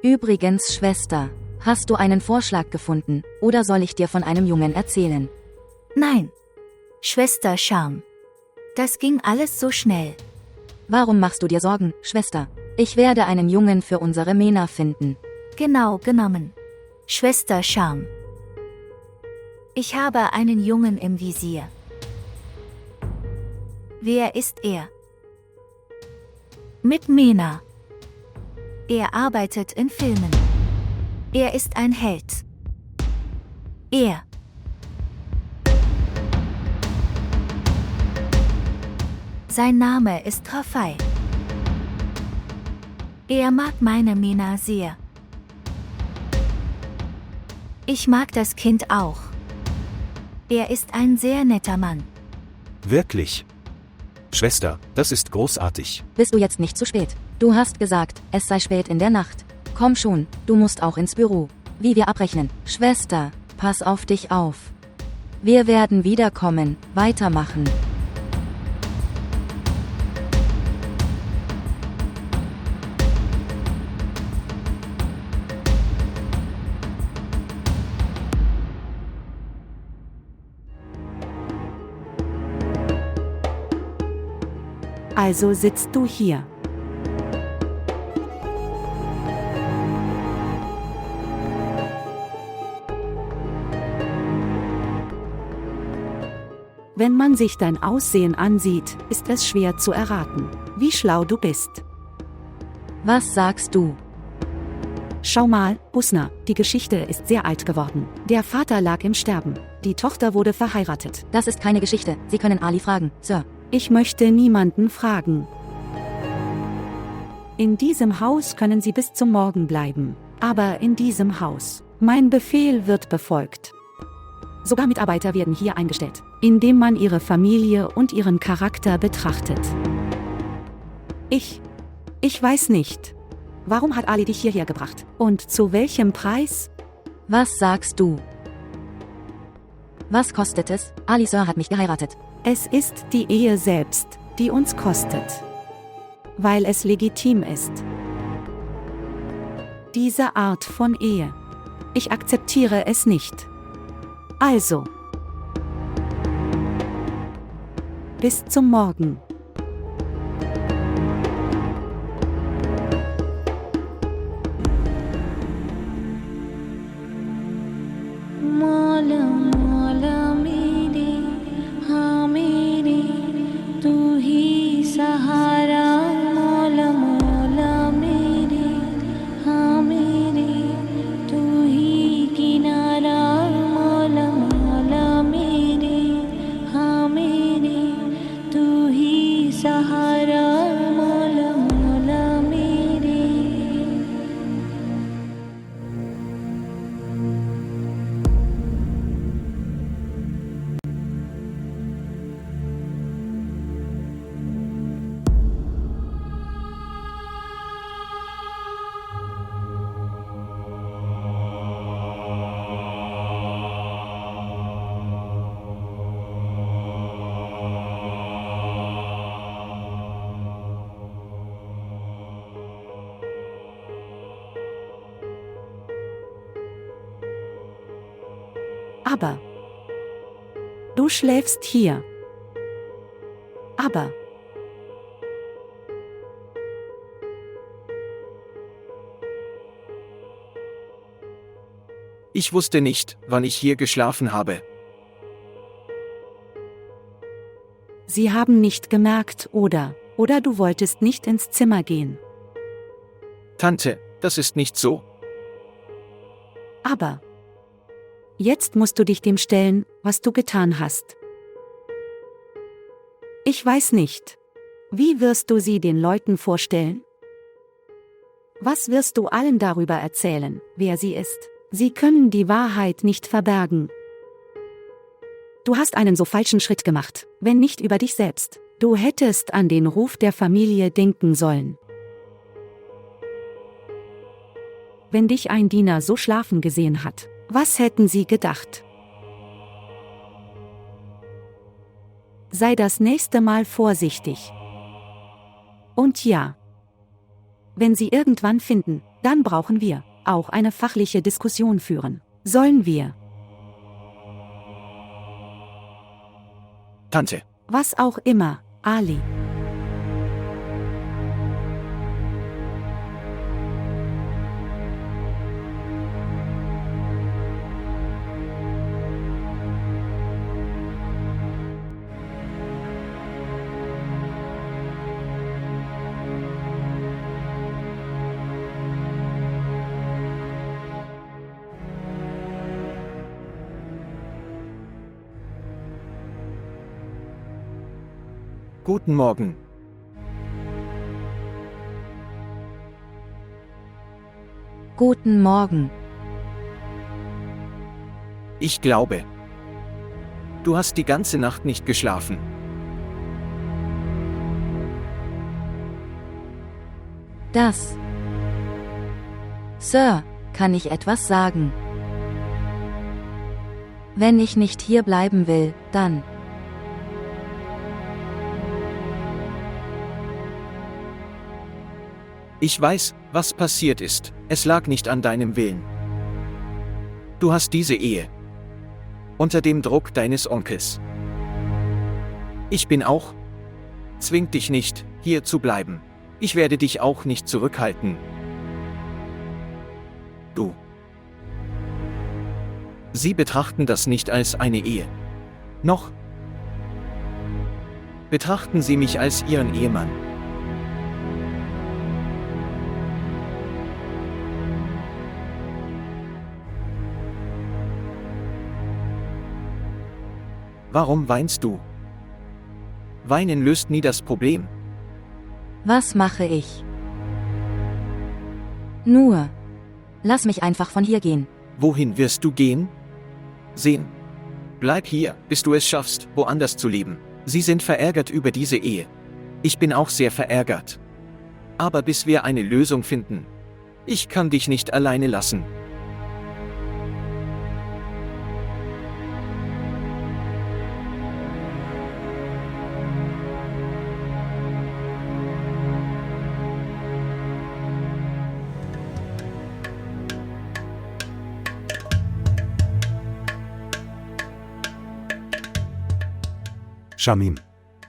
Übrigens, Schwester, hast du einen Vorschlag gefunden, oder soll ich dir von einem Jungen erzählen? Nein. Schwester Charme. Das ging alles so schnell. Warum machst du dir Sorgen, Schwester? Ich werde einen Jungen für unsere Mena finden. Genau genommen. Schwester Charme. Ich habe einen Jungen im Visier. Wer ist er? Mit Mena. Er arbeitet in Filmen. Er ist ein Held. Er. Sein Name ist Rafai. Er mag meine Mena sehr. Ich mag das Kind auch. Er ist ein sehr netter Mann. Wirklich? Schwester, das ist großartig. Bist du jetzt nicht zu spät? Du hast gesagt, es sei spät in der Nacht. Komm schon, du musst auch ins Büro. Wie wir abrechnen. Schwester, pass auf dich auf. Wir werden wiederkommen, weitermachen. Also sitzt du hier. Wenn man sich dein Aussehen ansieht, ist es schwer zu erraten, wie schlau du bist. Was sagst du? Schau mal, Usna, die Geschichte ist sehr alt geworden. Der Vater lag im Sterben. Die Tochter wurde verheiratet. Das ist keine Geschichte. Sie können Ali fragen, Sir. Ich möchte niemanden fragen. In diesem Haus können Sie bis zum Morgen bleiben. Aber in diesem Haus. Mein Befehl wird befolgt. Sogar Mitarbeiter werden hier eingestellt, indem man ihre Familie und ihren Charakter betrachtet. Ich weiß nicht. Warum hat Ali dich hierher gebracht? Und zu welchem Preis? Was sagst du? Was kostet es? Ali Sir hat mich geheiratet. Es ist die Ehe selbst, die uns kostet. Weil es legitim ist. Diese Art von Ehe. Ich akzeptiere es nicht. Also. Bis zum Morgen. Aber. Du schläfst hier. Aber. Ich wusste nicht, wann ich hier geschlafen habe. Sie haben nicht gemerkt, oder du wolltest nicht ins Zimmer gehen. Tante, das ist nicht so. Aber. Jetzt musst du dich dem stellen, was du getan hast. Ich weiß nicht. Wie wirst du sie den Leuten vorstellen? Was wirst du allen darüber erzählen, wer sie ist? Sie können die Wahrheit nicht verbergen. Du hast einen so falschen Schritt gemacht, wenn nicht über dich selbst. Du hättest an den Ruf der Familie denken sollen. Wenn dich ein Diener so schlafen gesehen hat, was hätten sie gedacht? Sei das nächste Mal vorsichtig. Und ja, wenn sie irgendwann finden, dann brauchen wir auch eine fachliche Diskussion führen. Sollen wir? Tante. Was auch immer, Ali. Guten Morgen. Guten Morgen. Ich glaube, du hast die ganze Nacht nicht geschlafen. Das. Sir, kann ich etwas sagen? Wenn ich nicht hier bleiben will, dann. Ich weiß, was passiert ist. Es lag nicht an deinem Willen. Du hast diese Ehe unter dem Druck deines Onkels. Ich bin auch zwingt dich nicht, hier zu bleiben. Ich werde dich auch nicht zurückhalten. Du. Sie betrachten das nicht als eine Ehe. Noch betrachten Sie mich als Ihren Ehemann. Warum weinst du? Weinen löst nie das Problem. Was mache ich? Nur. Lass mich einfach von hier gehen. Wohin wirst du gehen? Sehen. Bleib hier, bis du es schaffst, woanders zu leben. Sie sind verärgert über diese Ehe. Ich bin auch sehr verärgert. Aber bis wir eine Lösung finden. Ich kann dich nicht alleine lassen. Shamim,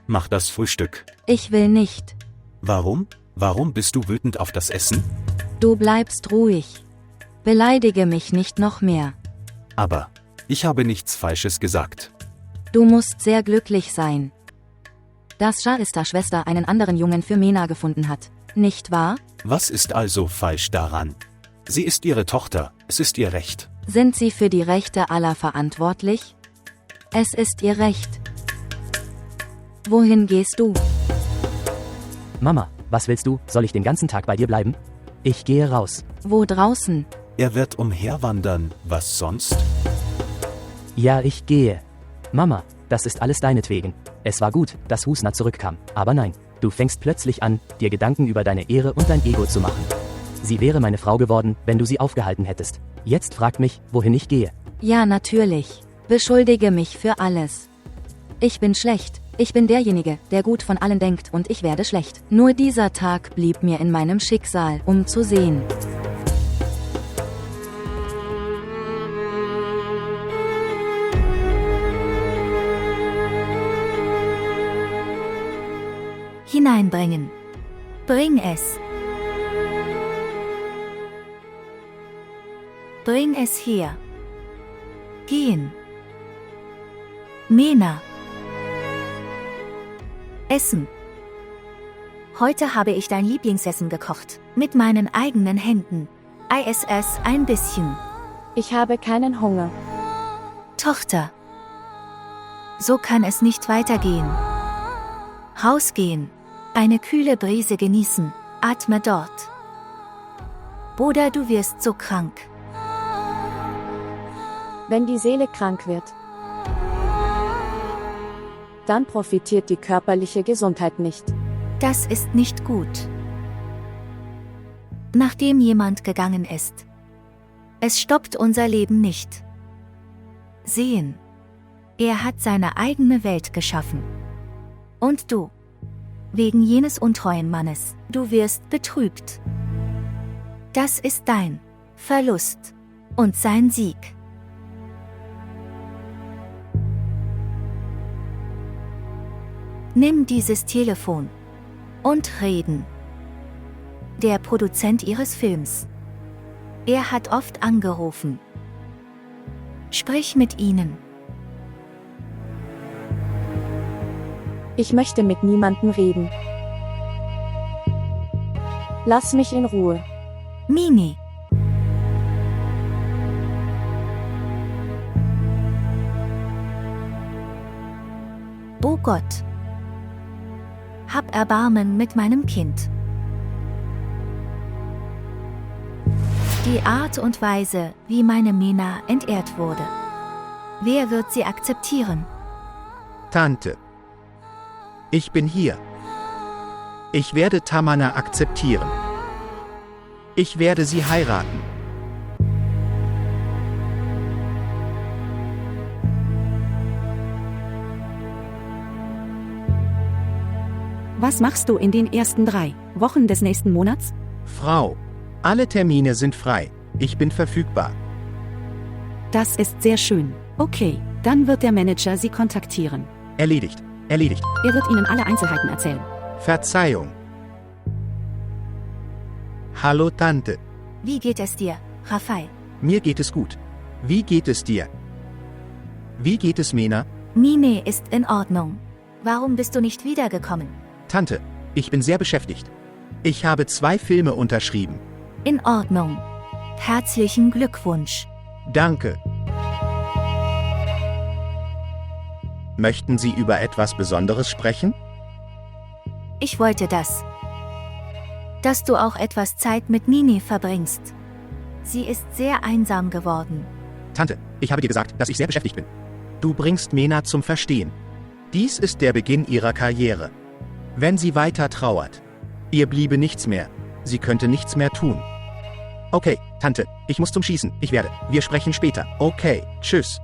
mach das Frühstück. Ich will nicht. Warum? Warum bist du wütend auf das Essen? Du bleibst ruhig. Beleidige mich nicht noch mehr. Aber ich habe nichts Falsches gesagt. Du musst sehr glücklich sein, dass Shaistas Schwester einen anderen Jungen für Mena gefunden hat. Nicht wahr? Was ist also falsch daran? Sie ist ihre Tochter, es ist ihr Recht. Sind sie für die Rechte aller verantwortlich? Es ist ihr Recht. Wohin gehst du? Mama, was willst du? Soll ich den ganzen Tag bei dir bleiben? Ich gehe raus. Wo draußen? Er wird umherwandern, was sonst? Ja, ich gehe. Mama, das ist alles deinetwegen. Es war gut, dass Husna zurückkam. Aber nein, du fängst plötzlich an, dir Gedanken über deine Ehre und dein Ego zu machen. Sie wäre meine Frau geworden, wenn du sie aufgehalten hättest. Jetzt fragt mich, wohin ich gehe. Ja, natürlich. Beschuldige mich für alles. Ich bin schlecht. Ich bin derjenige, der gut von allen denkt und ich werde schlecht. Nur dieser Tag blieb mir in meinem Schicksal, um zu sehen. Hineinbringen. Bring es. Bring es her. Gehen. Mena. Essen. Heute habe ich dein Lieblingsessen gekocht. Mit meinen eigenen Händen. ISS ein bisschen. Ich habe keinen Hunger. Tochter. So kann es nicht weitergehen. Rausgehen. Eine kühle Brise genießen. Atme dort. Bruder, du wirst so krank. Wenn die Seele krank wird, dann profitiert die körperliche Gesundheit nicht. Das ist nicht gut. Nachdem jemand gegangen ist. Es stoppt unser Leben nicht. Sehen. Er hat seine eigene Welt geschaffen. Und du. Wegen jenes untreuen Mannes, du wirst betrübt. Das ist dein Verlust und sein Sieg. Nimm dieses Telefon und reden. Der Produzent ihres Films. Er hat oft angerufen. Sprich mit ihnen. Ich möchte mit niemandem reden. Lass mich in Ruhe. Mini. Oh Gott. Hab Erbarmen mit meinem Kind. Die Art und Weise, wie meine Mena entehrt wurde. Wer wird sie akzeptieren? Tante. Ich bin hier. Ich werde Tamana akzeptieren. Ich werde sie heiraten. Was machst du in den ersten 3 Wochen des nächsten Monats? Frau, alle Termine sind frei. Ich bin verfügbar. Das ist sehr schön. Okay, dann wird der Manager Sie kontaktieren. Erledigt. Erledigt. Er wird Ihnen alle Einzelheiten erzählen. Verzeihung. Hallo Tante. Wie geht es dir, Raphael? Mir geht es gut. Wie geht es dir? Wie geht es Mena? Nine ist in Ordnung. Warum bist du nicht wiedergekommen? Tante, ich bin sehr beschäftigt. Ich habe 2 Filme unterschrieben. In Ordnung. Herzlichen Glückwunsch. Danke. Möchten Sie über etwas Besonderes sprechen? Ich wollte das. Dass du auch etwas Zeit mit Nini verbringst. Sie ist sehr einsam geworden. Tante, ich habe dir gesagt, dass ich sehr beschäftigt bin. Du bringst Mena zum Verstehen. Dies ist der Beginn ihrer Karriere. Wenn sie weiter trauert, ihr bliebe nichts mehr. Sie könnte nichts mehr tun. Okay, Tante, ich muss zum Schießen. Ich werde. Wir sprechen später. Okay, tschüss.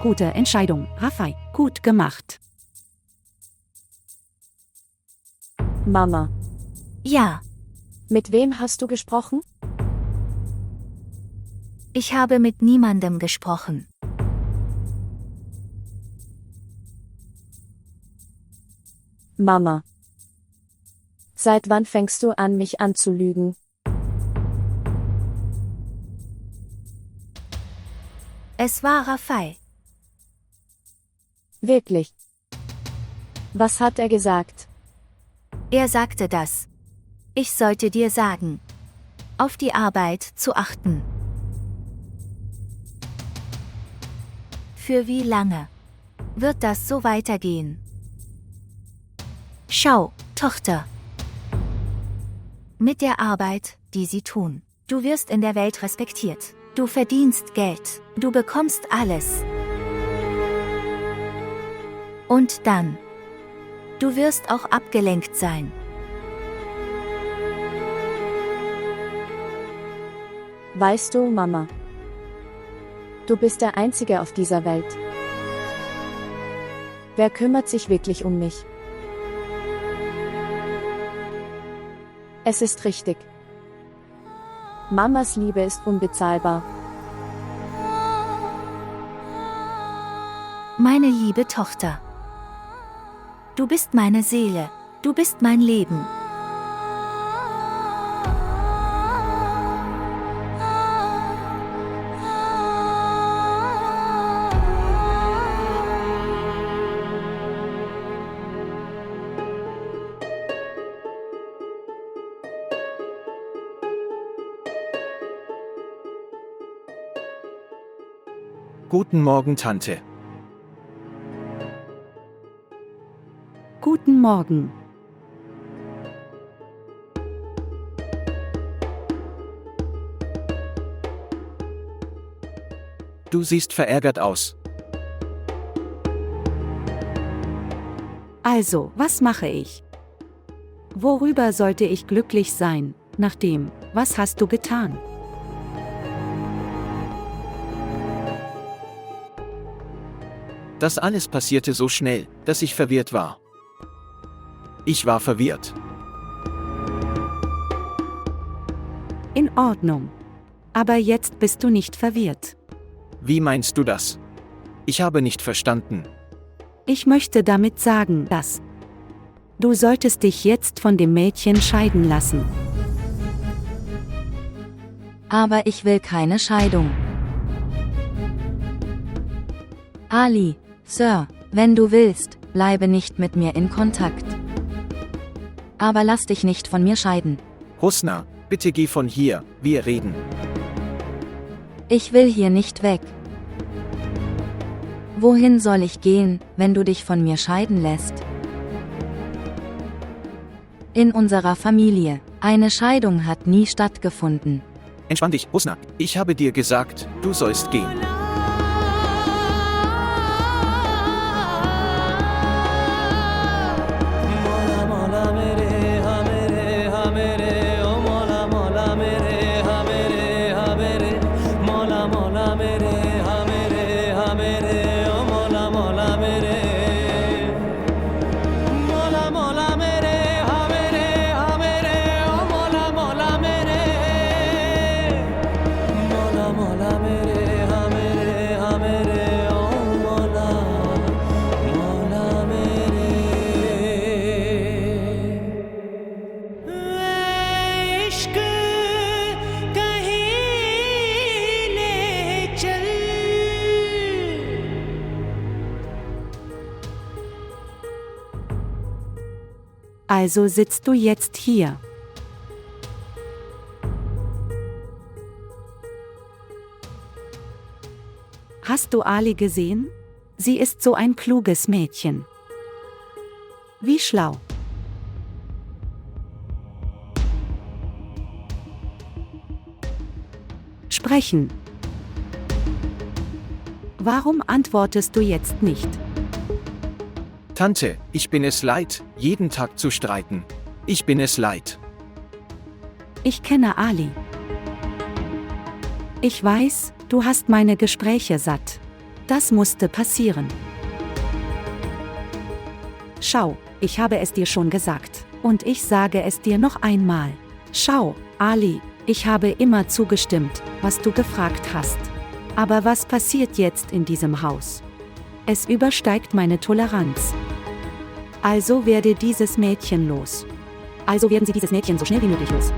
Gute Entscheidung, Raphael. Gut gemacht. Mama, Ja, mit wem hast du gesprochen? ich habe mit niemandem gesprochen. Mama. Seit wann fängst du an, mich anzulügen? Es war Raphael. Wirklich? Was hat er gesagt? Er sagte das. Ich sollte dir sagen. Auf die Arbeit zu achten. Für wie lange wird das so weitergehen? Schau, Tochter. Mit der Arbeit, die sie tun. Du wirst in der Welt respektiert. Du verdienst Geld. Du bekommst alles. Und dann. Du wirst auch abgelenkt sein. Weißt du, Mama, du bist der Einzige auf dieser Welt. Wer kümmert sich wirklich um mich? Es ist richtig. Mamas Liebe ist unbezahlbar. Meine liebe Tochter. Du bist meine Seele. Du bist mein Leben. Guten Morgen, Tante. Guten Morgen. Du siehst verärgert aus. Also, was mache ich? Worüber sollte ich glücklich sein, nachdem, was hast du getan? Das alles passierte so schnell, dass ich verwirrt war. Ich war verwirrt. In Ordnung. Aber jetzt bist du nicht verwirrt. Wie meinst du das? Ich habe nicht verstanden. Ich möchte damit sagen, dass du solltest dich jetzt von dem Mädchen scheiden lassen. Aber ich will keine Scheidung. Ali, Sir, wenn du willst, bleibe nicht mit mir in Kontakt. Aber lass dich nicht von mir scheiden. Husna, bitte geh von hier, wir reden. Ich will hier nicht weg. Wohin soll ich gehen, wenn du dich von mir scheiden lässt? In unserer Familie. Eine Scheidung hat nie stattgefunden. Entspann dich, Husna. Ich habe dir gesagt, du sollst gehen. मोला मोला मेरे Also sitzt du jetzt hier. Hast du Ali gesehen? Sie ist so ein kluges Mädchen. Wie schlau. Sprechen. Warum antwortest du jetzt nicht? Tante, ich bin es leid, jeden Tag zu streiten. Ich bin es leid. Ich kenne Ali. Ich weiß, du hast meine Gespräche satt. Das musste passieren. Schau, ich habe es dir schon gesagt, und ich sage es dir noch einmal. Schau, Ali, ich habe immer zugestimmt, was du gefragt hast. Aber was passiert jetzt in diesem Haus? Es übersteigt meine Toleranz. Also werde dieses Mädchen los. Also werden Sie dieses Mädchen so schnell wie möglich los.